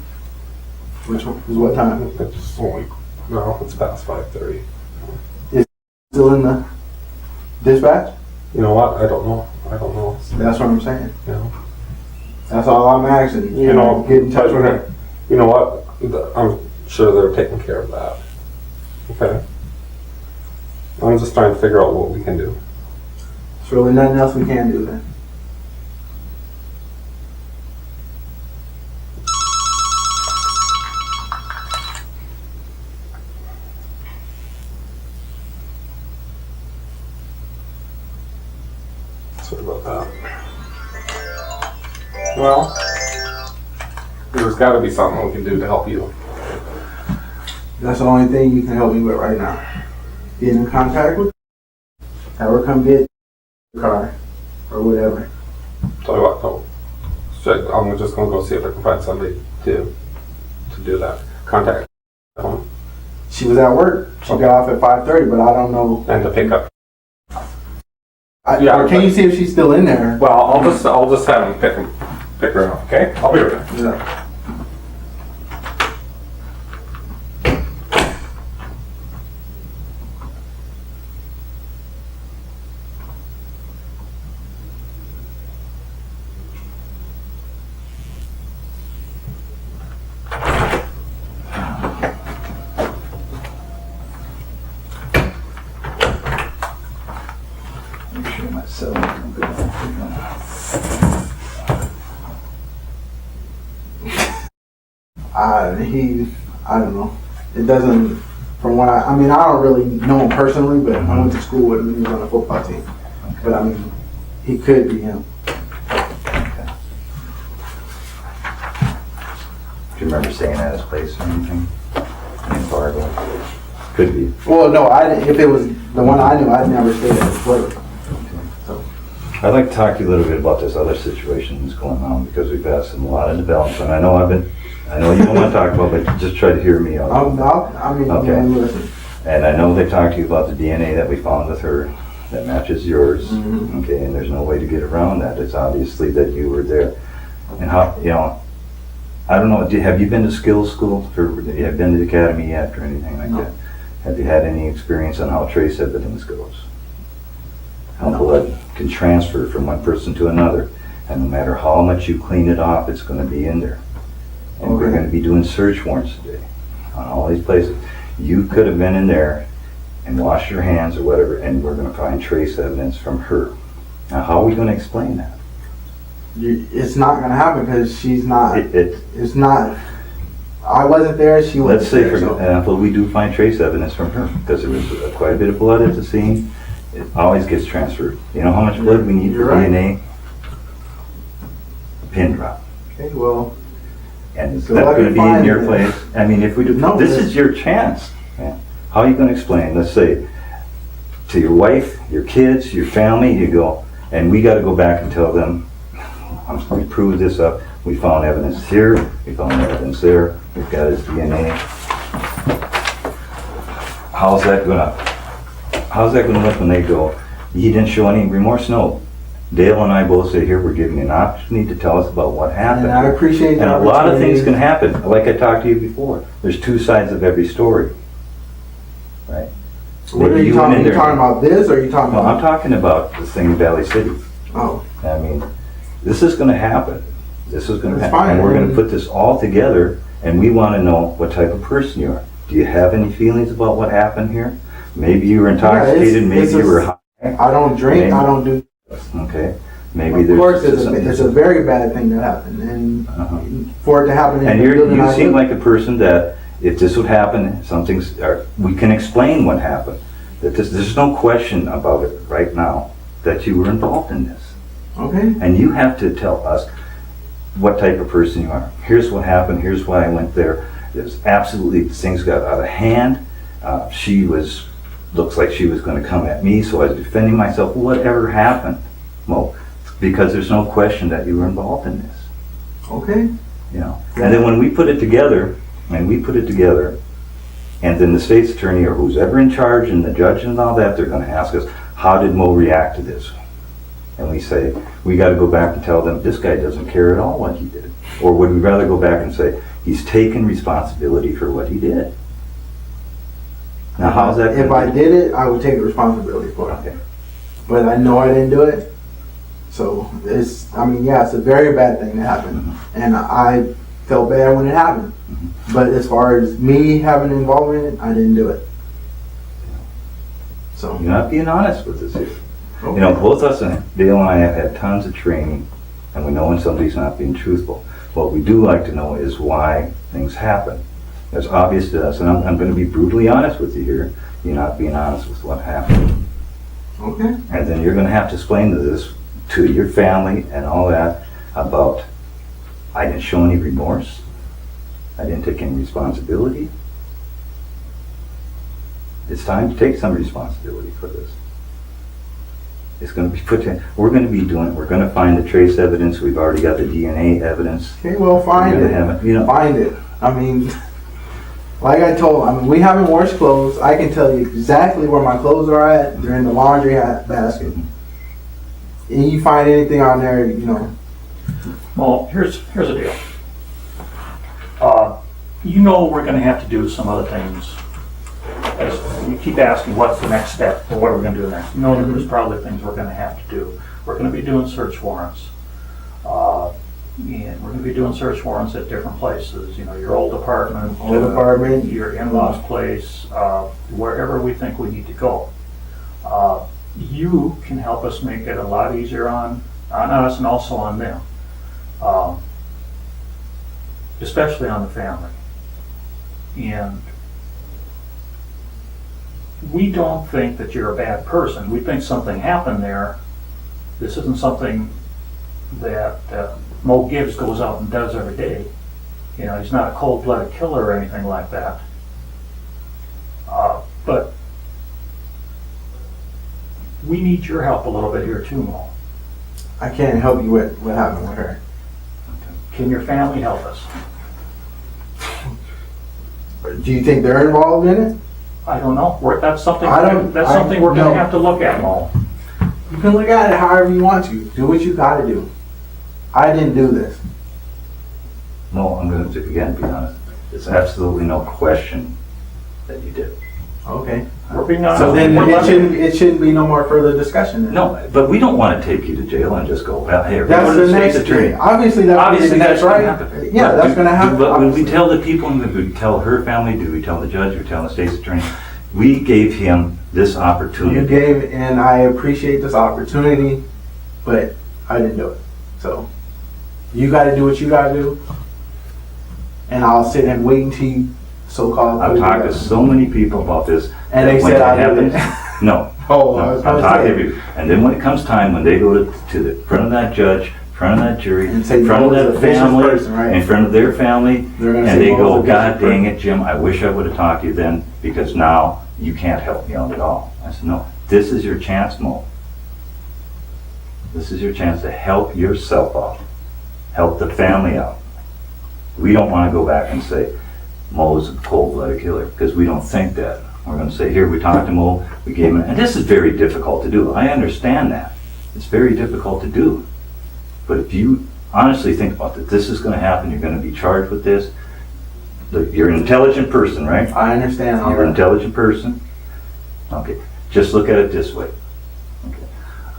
Which is what time? it's only, no, it's past 5:30. Still in the dispatch? You know what, I don't know. That's what I'm saying. You know, That's all I'm asking. You know, Get in touch with her. you know what, I'm sure they're taking care of that. Okay? I'm just trying to figure out what we can do. There's really nothing else we can do then. Sorry about that. Well, there's gotta be something we can do to help you. That's the only thing you can help me with right now. Get in contact with her, have her come get the car or whatever. Tell you what, no. Shit, I'm just gonna go see if I can find somebody to do that. Contact them She was at work. She got off at 5:30, but I don't know. and to pick up. Or can you see if she's still in there? Well, I'll just have them pick her up, okay? I'll be right back. Yeah. Make sure myself. I don't know. It doesn't, from what I mean, I don't really know him personally, but I went to school with him and he was on the football team. But I mean, he could be him. Do you remember staying at his place or anything? In Fargo? Could be. Well, no, if it was the one I knew, I'd never stayed at his place. I'd like to talk to you a little bit about this other situation that's going on because we've had a lot of development. I know you don't want to talk about it, but just try to hear me out. Okay. Listen. And I know they talked to you about the DNA that we found with her that matches yours. Mm-hmm. Okay, and there's no way to get around that. It's obviously that you were there. And how, I don't know, have you been to skills school? Have you been to the academy yet or anything like No. that? Have you had any experience on how trace evidence goes? How No. blood can transfer from one person to another, and no matter how much you clean it off, it's going to be in there. And we're Okay. going to be doing search warrants today on all these places. You could have been in there and washed your hands or whatever, and we're going to find trace evidence from her. Now, how are we going to explain that? It's not going to happen because she's not. It It's not. I wasn't there. She wasn't Let's say, there. for So. example, we do find trace evidence from her because there was quite a bit of blood at the scene. It always gets transferred. You know how much blood we need for You're right. DNA? Pin drop. Okay, well, And it's Good not luck going to in be in finding your it. place. I mean, if we do, No, this but- is your chance, man. How are you going to explain? Let's say to your wife, your kids, your family, you go, and we got to go back and tell them, we proved this up. We found evidence here. We found evidence there. We've got his DNA. How's that going to look when they go? He didn't show any remorse. No. Dale and I both say here we're giving you an opportunity to tell us about what happened. and I appreciate that. And a lot of things can happen. Like I talked to you before, there's two sides of every story, right? What are Maybe you went talking? in You there- talking about this, or are you talking Well, I'm about? talking about the thing in Valley City. Oh, I mean, this is going to happen. This is going to That's happen, fine. and we're going to put this all together. And we want to know what type of person you are. Do you have any feelings about what happened here? Maybe you were intoxicated, maybe you were high. I don't drink, Maybe. I don't do. Okay, maybe Of there's. course, it's a very bad thing that happened, and for it to happen in And the building, you I seem live- like a person that if this would happen, we can explain what happened. That there's no question about it right now, that you were involved in this. Okay, And you have to tell us what type of person you are. Here's what happened, here's why I went there. There's absolutely, things got out of hand. Looks like she was gonna come at me, so I was defending myself. Whatever happened, Mo, because there's no question that you were involved in this. okay. You know, and then when we put it together, and then the state's attorney or who's ever in charge and the judge and all that, they're gonna ask us, how did Mo react to this? And we say, we gotta go back and tell them, this guy doesn't care at all what he did. Or would we rather go back and say, he's taken responsibility for what he did? Now, how's that If gonna I be? did it, I would take responsibility for it. Okay. But I know I didn't do it. So it's a very bad thing that happened. And I felt bad when it happened. But as far as me having involvement in it, I didn't do it. So, You're not being honest with us here. okay. You know, both us and Dale and I have had tons of training, and we know when somebody's not being truthful. What we do like to know is why things happen. It's obvious to us, and I'm going to be brutally honest with you here. You're not being honest with what happened. Okay. And then you're going to have to explain to your family and all that about, I didn't show any remorse. I didn't take any responsibility. It's time to take some responsibility for this. It's going to be we're going to find the trace evidence. We've already got the DNA evidence. Okay, well, find We're it. gonna have it, you know. Find it. Like I told, we haven't washed clothes. I can tell you exactly where my clothes are at. They're in the laundry basket. And you find anything on there, Well, here's the deal. We're gonna have to do some other things. As you keep asking, what's the next step, or what are we gonna do next? You know that there's probably things we're gonna have to do. We're gonna be doing search warrants. And we're gonna be doing search warrants at different places, your old apartment. Your in-laws place, wherever we think we need to go. You can help us make it a lot easier on us and also on them. Especially on the family. And we don't think that you're a bad person. We think something happened there. This isn't something that Mo Gibbs goes out and does every day. He's not a cold-blooded killer or anything like that. But we need your help a little bit here too, Mo. I can't help you with what happened with her. Can your family help us? Do you think they're involved in it? I don't know. That's something I don't- we're I- going to no. have to look at, Mo. You can look at it however you want to. Do what you gotta do. I didn't do this. No, I'm going to, again, be honest. There's absolutely no question that you did. Okay. We're being honest. So then We're letting- it shouldn't be no more further discussion then. No, but we don't want to take you to jail and just go, well, hey, we're That's going to the the next state's attorney. thing. Obviously that's gonna right. happen. Yeah, But that's gonna happen. But when we obviously. tell the people, do we tell her family, do we tell the judge, we tell the state's attorney? We gave him this You opportunity. gave, and I appreciate this opportunity, but I didn't do it. So you gotta do what you gotta do. And I'll sit and wait until you so-called. I've talked to so many people about this. And that they when said it I did happens- it. No. Oh, No, I was I'm gonna talking say. to you. And then when it comes time, when they go to the front of that judge, in front of that jury, And say in front of Mo's that a vicious family, person, right? in front of their family, They're gonna and say they Mo's go, a vicious God dang person." it, Jim, I wish I would have talked to you then, because now you can't help me out at all. I said, no, this is your chance, Mo. This is your chance to help yourself out, help the family out. We don't want to go back and say, Mo's a cold-blooded killer, because we don't think that. We're going to say, here, we talked to Mo, we gave him, and this is very difficult to do. I understand that. It's very difficult to do. But if you honestly think about that, this is going to happen, you're going to be charged with this. You're an intelligent person, right? I understand all You're an that. intelligent person. Okay, just look at it this way. Okay.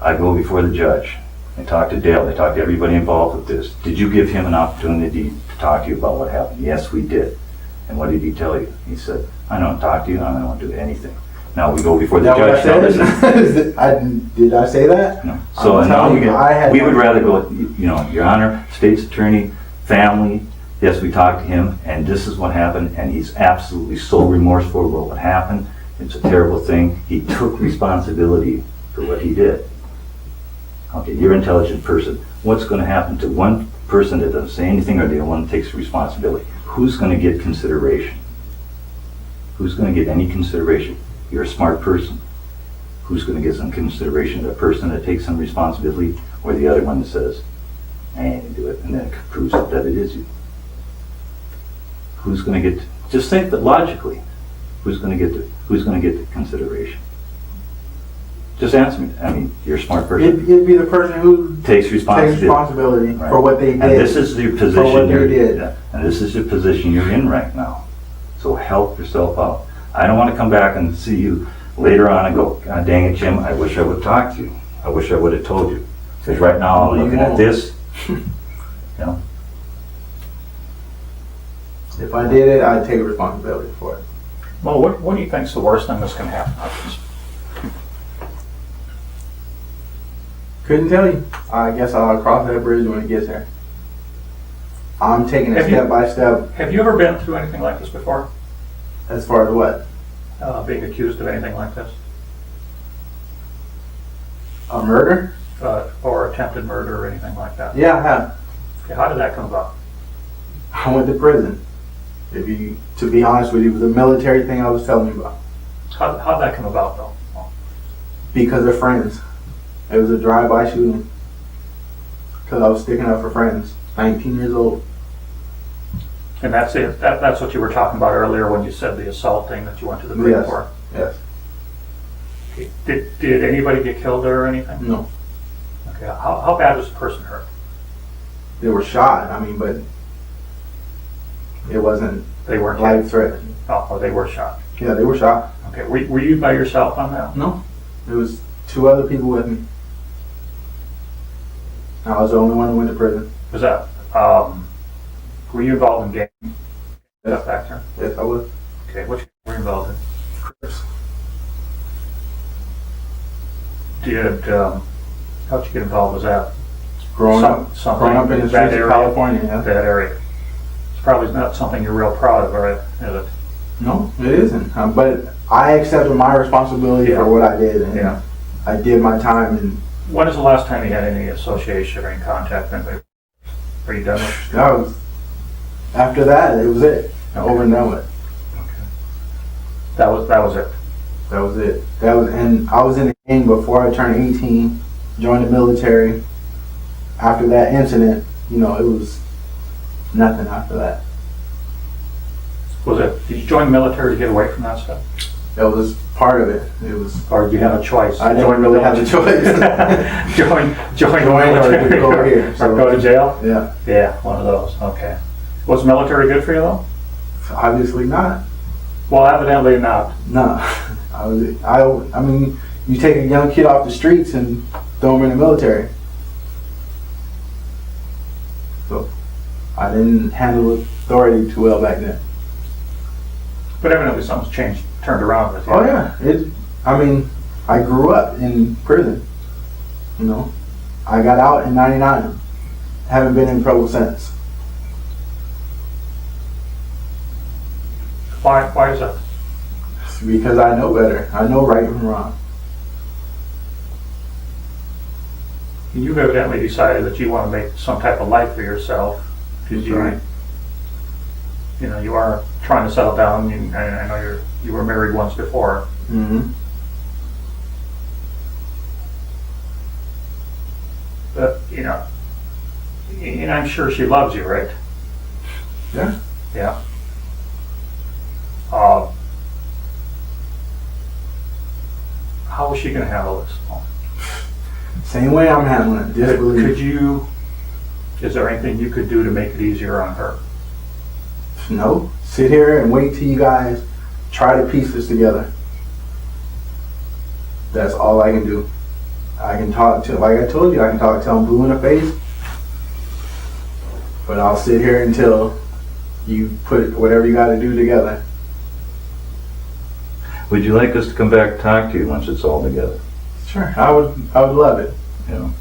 I go before the judge. I talk to Dale. I talk to everybody involved with this. Did you give him an opportunity to talk to you about what happened? Yes, we did. And what did he tell you? He said, I don't talk to you, I don't do anything. Now we go before Is the that what I judge. Now this is- said? Did I say that? No. So I'm now telling we you, I had we no- would rather go, Your Honor, state's attorney, family, yes, we talked to him, and this is what happened, and he's absolutely so remorseful about what happened. It's a terrible thing. He took responsibility for what he did. Okay, you're an intelligent person. What's going to happen to one person that doesn't say anything or the other one takes responsibility? Who's going to get consideration? Who's going to get any consideration? You're a smart person. Who's going to get some consideration? The person that takes some responsibility or the other one that says, I ain't going to do it, and then it proves that it is you? Who's going to get, just think that logically, who's going to get the consideration? Just answer me. I mean, you're a smart person. It'd be the person who Takes takes responsibility. responsibility Right. for what they did. And this is your what position they you're did. yeah, and this is your position you're in right now. So help yourself out. I don't want to come back and see you later on and go, God dang it, Jim, I wish I would have talked to you. I wish I would have told you. Because right now I'm looking at this, If I did it, I'd take responsibility for it. Well, what do you think's the worst thing that's going to happen out of this? Couldn't tell you. I guess I'll cross that bridge when it gets there. I'm taking it Have you- step by step. Have you ever been through anything like this before? As far as what? Being accused of anything like this? A murder? Or attempted murder or anything like that? Yeah, I have. Okay, how did that come about? I went to prison. To be honest with you, it was a military thing I was telling you about. How'd that come about though? Because of friends. It was a drive-by shooting. Because I was sticking up for friends. 19 years old. And that's it. That's what you were talking about earlier when you said the assault thing that you went to the Marine Yes. Corps. Yes. Okay. Did anybody get killed there or anything? No. Okay. How bad was the person hurt? They were shot. But it wasn't They weren't killed. life-threatening. Oh, they were shot. Yeah, they were shot. Okay. Were you by yourself on that? No. There was 2 other people with me. I was the only one who went to prison. Was that? Were you involved in gang stuff back there? Yes, I was. Okay. Which gang were you involved in? How'd you get involved with that? Growing up in the that streets of area? California, yeah. That area. It's probably not something you're real proud of, right? Is it? No, it isn't. But I accepted my responsibility Yeah. for what I did, and Yeah. I did my time. And When is the last time you had any association or any contact with anybody? Are you done with? that was after that. It was it. Okay. Over and done with. That was it. That was it. And I was in the gang before I turned 18. Joined the military. After that incident, it was nothing after that. Was it? Did you join the military to get away from that stuff, That was part of it. It was. or you had a choice? I didn't really have a choice. join the Join or military go here, or so- go to jail. Yeah. Yeah, one of those. Okay. Was military good for you though? Obviously not. Well, evidently not. No. I mean, you take a young kid off the streets and throw him in the military. So I didn't handle authority too well back then. But evidently something's changed, turned around with you. Oh yeah. I grew up in prison. I got out in '99. Haven't been in trouble since. Why is that? It's because I know better. I know right from wrong. You've evidently decided that you want to make some type of life for yourself. Because Right. You are trying to settle down. I know you were married once before. Mm-hmm. But, and I'm sure she loves you, right? Yeah. Yeah. How is she going to handle this? Same way I'm handling it. Just believe. Is there anything you could do to make it easier on her? No. Sit here and wait till you guys try to piece this together. That's all I can do. I can talk to, like I told you, I can talk till I'm blue in the face. But I'll sit here until you put whatever you got to do together. Would you like us to come back and talk to you once it's all together? Sure, I would love it. You know,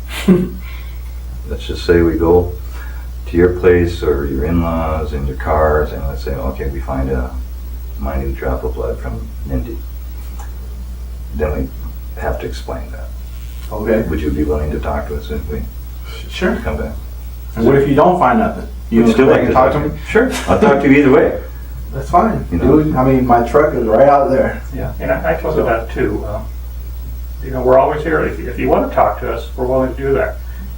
let's just say we go to your place or your in-laws and your cars, and let's say, okay, we find a minute drop of blood from Mindy. Then we have to explain that. Okay. Would you be willing to talk to us if we Sure. come back? And what if you don't find nothing? You Would still like to talk to me? Sure. I'll talk to you either way. That's fine. You know. Dude, I mean, my truck is right out there. Yeah, and I told her that too. You know, we're always here. If you want to talk to us, we're willing to do that.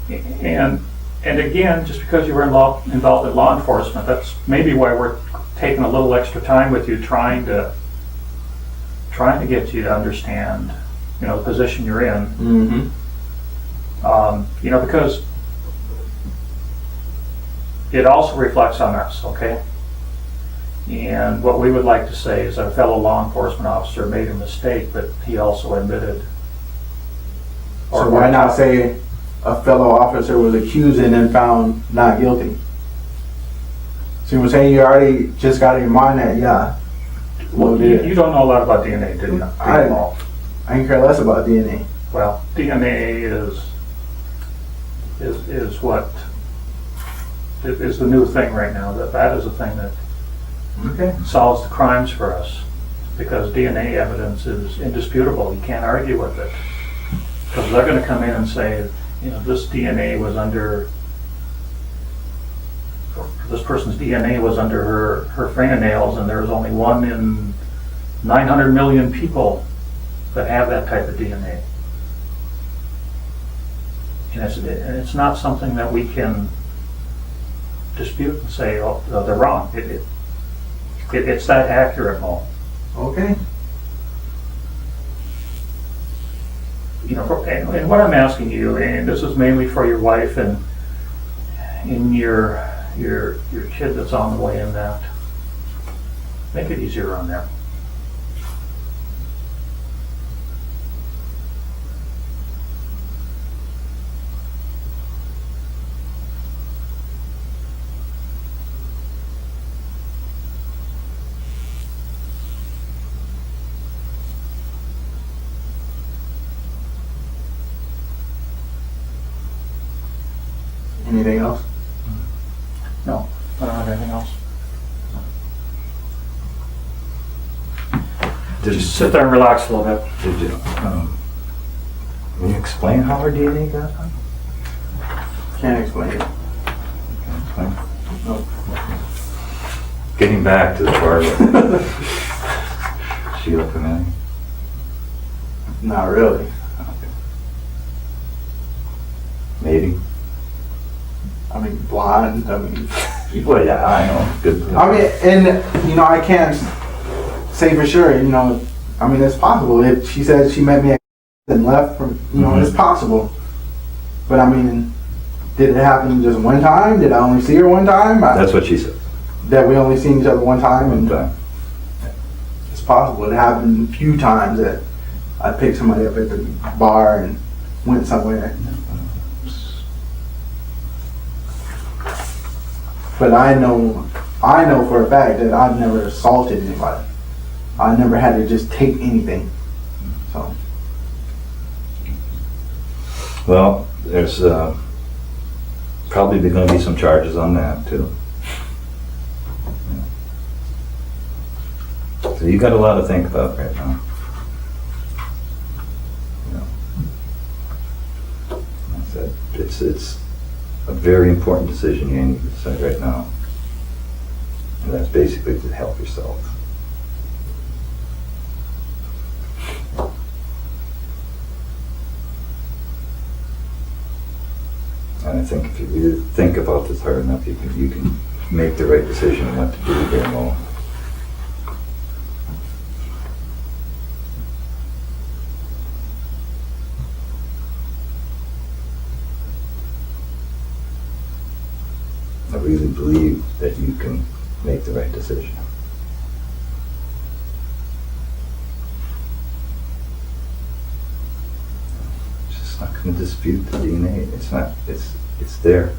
And again, just because you were involved in law enforcement, that's maybe why we're taking a little extra time with you, trying to get you to understand, you know, the position you're in. Mm-hmm. You know, because it also reflects on us, okay? And what we would like to say is that a fellow law enforcement officer made a mistake, but he also admitted. So why not say a fellow officer was accused and then found not guilty? So you're saying you already just got in your mind that, yeah. Well, you don't know a lot about DNA, do you? I can care less about DNA. Well, DNA is what is the new thing right now. That is the thing that Okay. solves the crimes for us, because DNA evidence is indisputable. You can't argue with it, because they're going to come in and say, you know, this person's DNA was under her fingernails, and there's only one in 900 million people that have that type of DNA. And it's not something that we can dispute and say, oh, they're wrong. It's that accurate, Mo. Okay. You know, and what I'm asking you, and this is mainly for your wife and your kid that's on the way in, that make it easier on them. Anything else? No, I don't have anything else. Just sit there and relax a little bit. Did you, can you explain how our DNA got on? Can't explain it. Can you explain? No. Getting back to the Fargo. Sheila familiar? Not really. Okay. Maybe. I mean, blonde. I mean, Well, yeah, I know. Good. I mean, and you know, I can't say for sure. You know, I mean, it's possible. If she said she met me at and left from, you know, it's possible. But I mean, did it happen just one time? Did I only see her one time? That's what she said. That we only seen each other one time, One and time. it's possible. It happened a few times that I picked somebody up at the bar and went somewhere. But I know for a fact that I've never assaulted anybody. I never had to just take anything. So. Well, there's probably going to be some charges on that too. Yeah. So you got a lot to think about right now. Yeah. I said, it's a very important decision you need to decide right now, and that's basically to help yourself. And I think if you really think about this hard enough, you can make the right decision on what to do here, Mo. I really believe that you can make the right decision. It's just not going to dispute the DNA. It's not. It's there.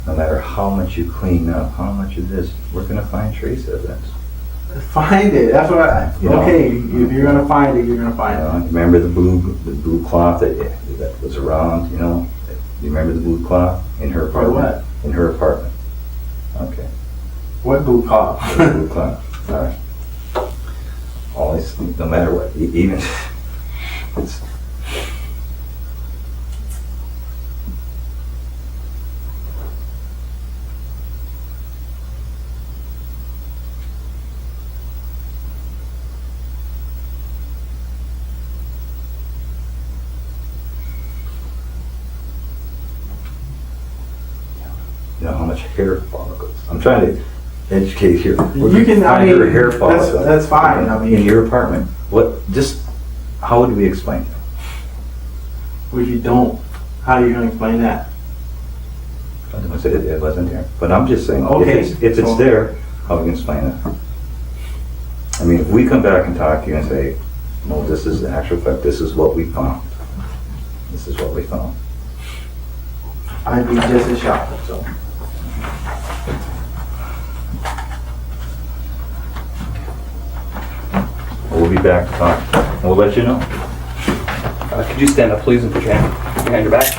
no matter how much you clean up, how much of this, we're gonna find trace evidence. Find it. That's what I. You know. Okay, if you're gonna find it, you're gonna find it. Remember the blue cloth that was around, you know? You remember the blue cloth in her apartment? what? In her apartment. Okay. What blue cloth? The blue cloth. All right. Always, no matter what, even it's. You know how much hair follicles. I'm trying to educate here. You can. I mean, her hair follicles. that's fine. I mean, in your apartment. What? Just how would we explain that? if you don't, how are you gonna explain that? I was gonna say it wasn't there, but I'm just saying. Okay. If it's there, how we can explain it? I mean, if we come back and talk to you and say, "Well, this is the actual fact. This is what we found. This is what we found." I'd be just as shocked. So. We'll be back to talk. We'll let you know. Could you stand up, please, and put your hand behind your back?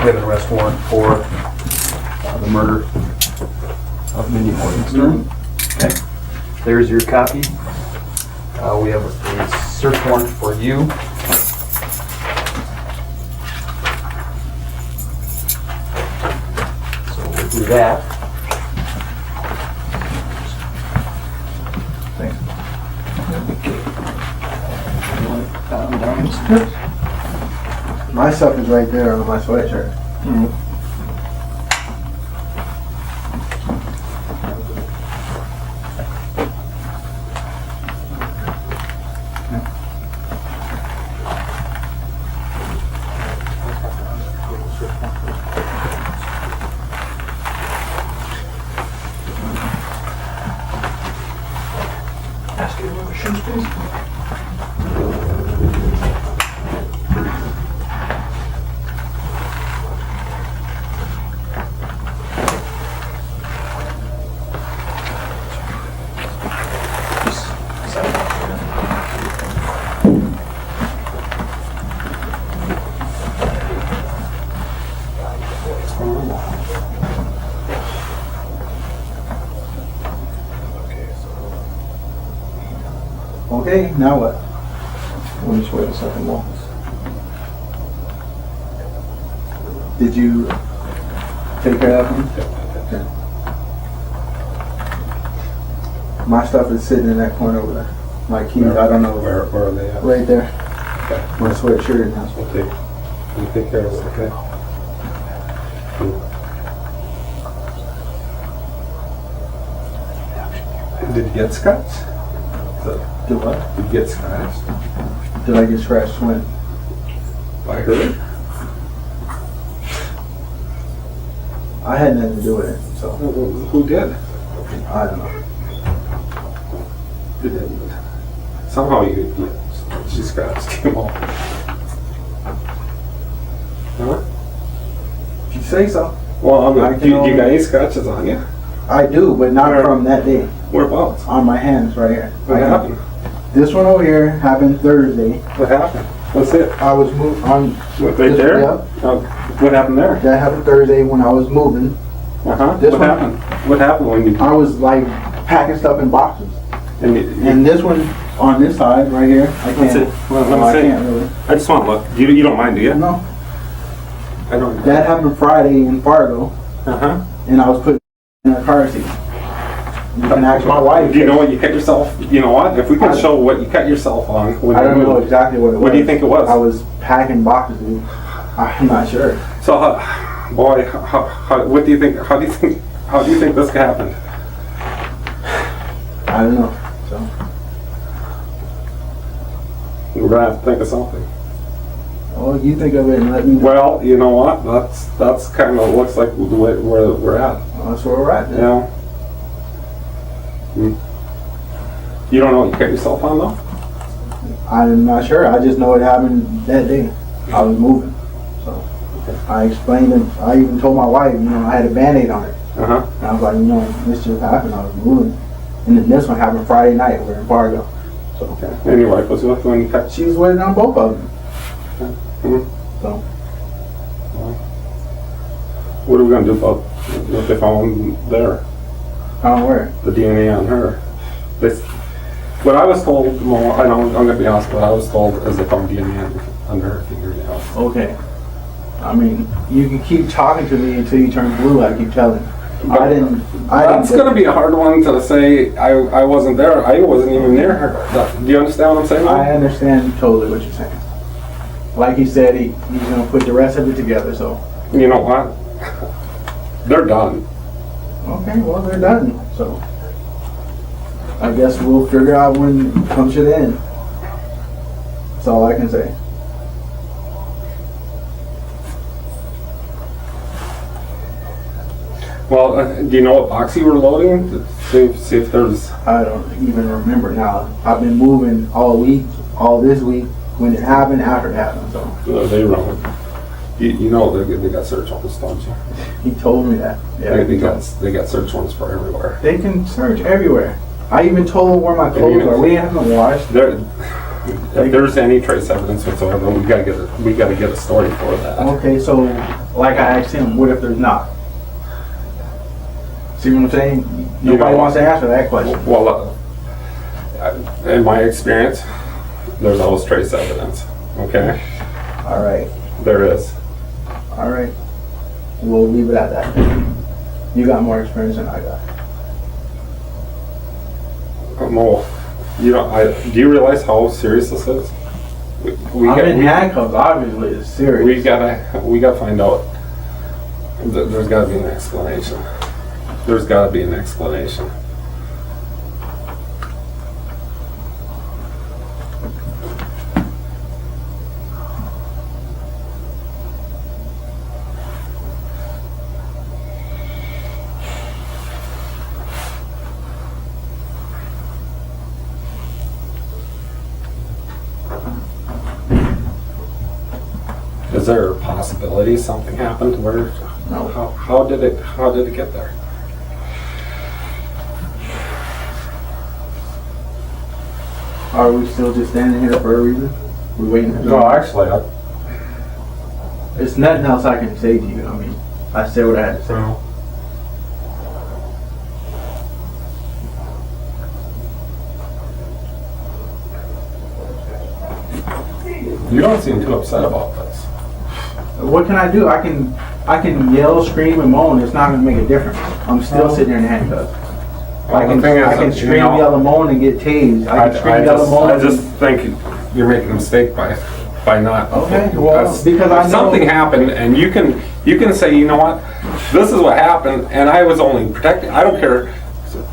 We have an arrest warrant for the murder of Mindy Morgenstern. Okay. There's your copy. We have a search warrant for you. So we'll do that. Thanks. My stuff is right there on my sweatshirt. Ask you one questions, please. Okay, now what? Let me just wait a second more. Did you take care of that one? Okay. My stuff is sitting in that corner over there. My keys, I don't know. Where are they at? Right there. Okay. My sweatshirt now. We'll take care of it, okay? Did you get scratched? Did what? Did you get scratched? Did I get scratched when? I heard. I had nothing to do with it, so Who did? I don't know. Who didn't? Somehow she scratched him off. Huh? If you say so. Well, I can do you only- got any scratches on you? I do, but not Where? from that day. Whereabouts? On my hands right here. What happened? This one over here happened Thursday. What happened? What's it? I was moved on. What, right there? Yep. Oh, what happened there? That happened Thursday when I was moving. Uh-huh. This What one- happened? What happened when you... I was like packing stuff in boxes. And And this one on this side right here, I Let's can't. see. Well, let me I see. can't really. I just want to look. You don't mind, do you? No. I don't. That happened Friday in Fargo, Uh-huh. and I was put in a car seat. You can ask my wife. Do you know what you cut yourself? You know what? If we can show what you cut yourself on when I you don't know moved. exactly what it was. What do you think it was? I was packing boxes, dude. I'm not sure. So, boy, what do you think? How do you think this happened? I don't know. So We're gonna have to think of something. well, you think of it and let me know. Well, you know what? That's kind of looks like the way where we're at. Well, that's where we're at. Then. Yeah. You don't know what you cut yourself on though? I'm not sure. I just know it happened that day. I was moving. So Okay. I explained it. I even told my wife, I had a Band-Aid on it. Uh-huh. And I was like, this just happened. I was moving. And then this one happened Friday night. We're in Fargo. So Okay. And your wife was with when you cut? she was waiting on both of them. Mhm. So What are we gonna do about what they found there? I don't worry. The DNA on her. What I was told, well, I'm gonna be honest, what I was told is they found DNA under her fingernails. Okay. I mean, you can keep talking to me until you turn blue. I keep telling you. That's gonna be a hard one to say. I wasn't there. I wasn't even near her. Do you understand what I'm saying? I understand totally what you're saying. Like he said, he's gonna put the rest of it together. So You know what? They're done. okay, well they're done. So I guess we'll figure out when it comes to the end. That's all I can say. Well, do you know what box you were loading? To see if there's. I don't even remember now. I've been moving all week, all this week, when it happened, after it happened. So They run. You know they got search warrants, don't you? he told me that. Yeah, They got search warrants for everywhere. they can search everywhere. I even told them where my clothes are. We haven't washed. If there's any trace evidence whatsoever, we gotta get a story for that. Okay, so like I asked him, what if there's not? See what I'm saying? Nobody wants to answer that question. Well, in my experience, there's always trace evidence. Okay, All right, there is. all right. We'll leave it at that. You got more experience than I got. Well, do you realize how serious this is? I'm in handcuffs. Obviously, it's serious. We gotta find out. There's gotta be an explanation. There's gotta be an explanation. Is there a possibility something happened where? No. How did it get there? Are we still just standing here for a reason? We're waiting. No, actually, It's nothing else I can say to you. I mean, I said what I had to say. You don't seem too upset about this. What can I do? I can yell, scream, and moan. It's not going to make a difference. I'm still sitting here in handcuffs. I can scream, yell, and moan, and get tased. I can scream, yell, and moan. I just think you're making a mistake by not. Okay, well, because I know something happened, and you can say, you know what, this is what happened, and I was only protecting. I don't care.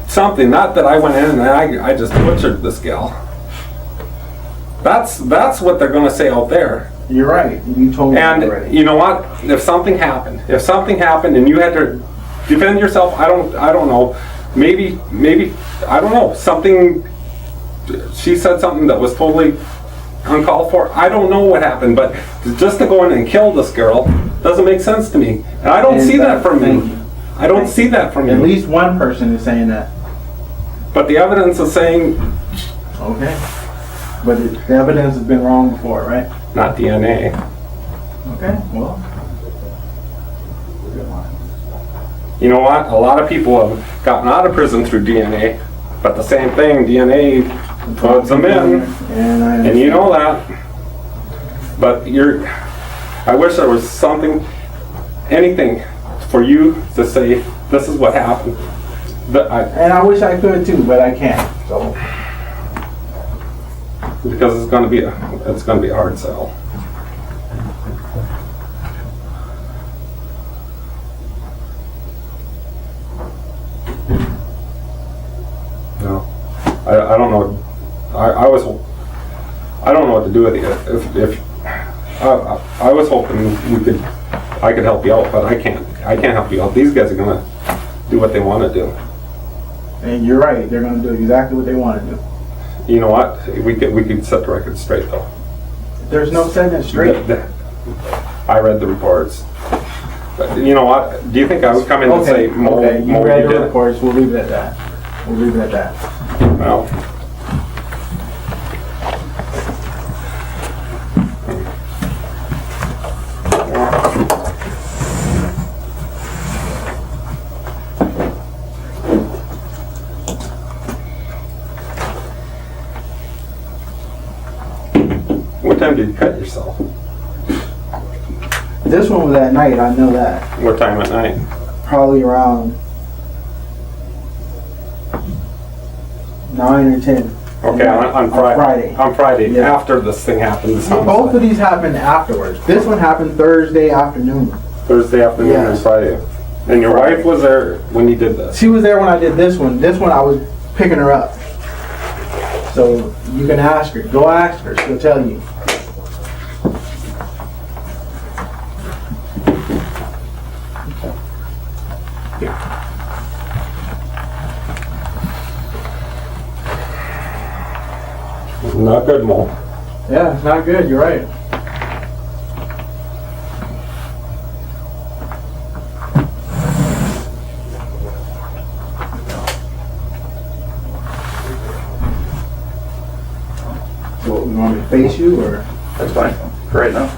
Something, not that I went in and I just butchered this gal. That's what they're going to say out there. You're right. You told me And already. you know what? If something happened and you had to defend yourself, I don't know. Maybe I don't know. Something. She said something that was totally uncalled for. I don't know what happened, but just to go in and kill this girl doesn't make sense to me. And I don't see that from you. I don't see that from you. At least one person is saying that. But the evidence is saying. Okay. But the evidence has been wrong before, right? Not DNA. Okay, well. You know what? A lot of people have gotten out of prison through DNA, but the same thing, DNA puts them in, and you know that. But I wish there was something, anything for you to say, this is what happened. And I wish I could too, but I can't, so. Because it's going to be a hard sell. No, I don't know. I don't know what to do with it. If I was hoping I could help you out, but I can't help you out. These guys are gonna do what they want to do. And you're right. They're going to do exactly what they want to do. You know what? We could set the record straight though. There's no setting it straight. I read the reports. But you know what? Do you think I would come in and say, Mo, okay, you Mo, read you the did it? reports, we'll leave it at that. We'll leave it at that. Well, what time did you cut yourself? This one was at night, I know that. What time at night? Probably around 9 or 10. Okay, on Friday. On Friday, Yeah. after this thing happened. This Both of these happened afterwards. This one happened Thursday afternoon. Thursday afternoon and Yes. Friday. And your wife was there when you did this? She was there when I did this one. This one I was picking her up. So you can ask her. Go ask her. She'll tell you. Not good, Mo. Yeah, it's not good. You're right. So you want me to face you or? That's fine, for right now.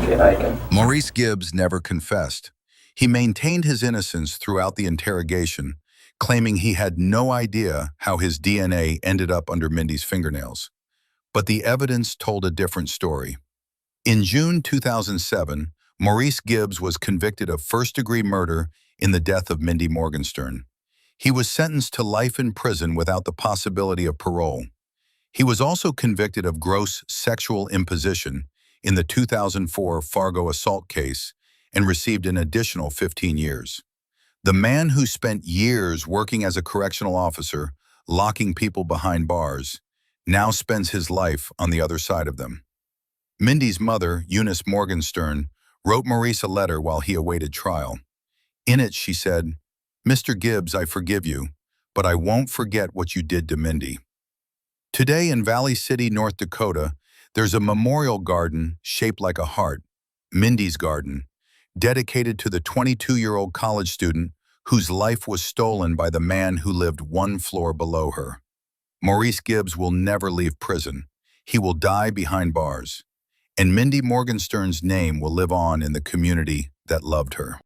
Okay, now you can. Maurice Gibbs never confessed. He maintained his innocence throughout the interrogation, claiming he had no idea how his DNA ended up under Mindy's fingernails. But the evidence told a different story. In June 2007, Maurice Gibbs was convicted of first-degree murder in the death of Mindy Morgenstern. He was sentenced to life in prison without the possibility of parole. He was also convicted of gross sexual imposition in the 2004 Fargo assault case and received an additional 15 years. The man who spent years working as a correctional officer, locking people behind bars, now spends his life on the other side of them. Mindy's mother, Eunice Morgenstern, wrote Maurice a letter while he awaited trial. In it, she said, "Mr. Gibbs, I forgive you, but I won't forget what you did to Mindy." Today in Valley City, North Dakota, there's a memorial garden shaped like a heart, Mindy's Garden, dedicated to the 22-year-old college student whose life was stolen by the man who lived one floor below her. Maurice Gibbs will never leave prison. He will die behind bars. And Mindy Morgenstern's name will live on in the community that loved her.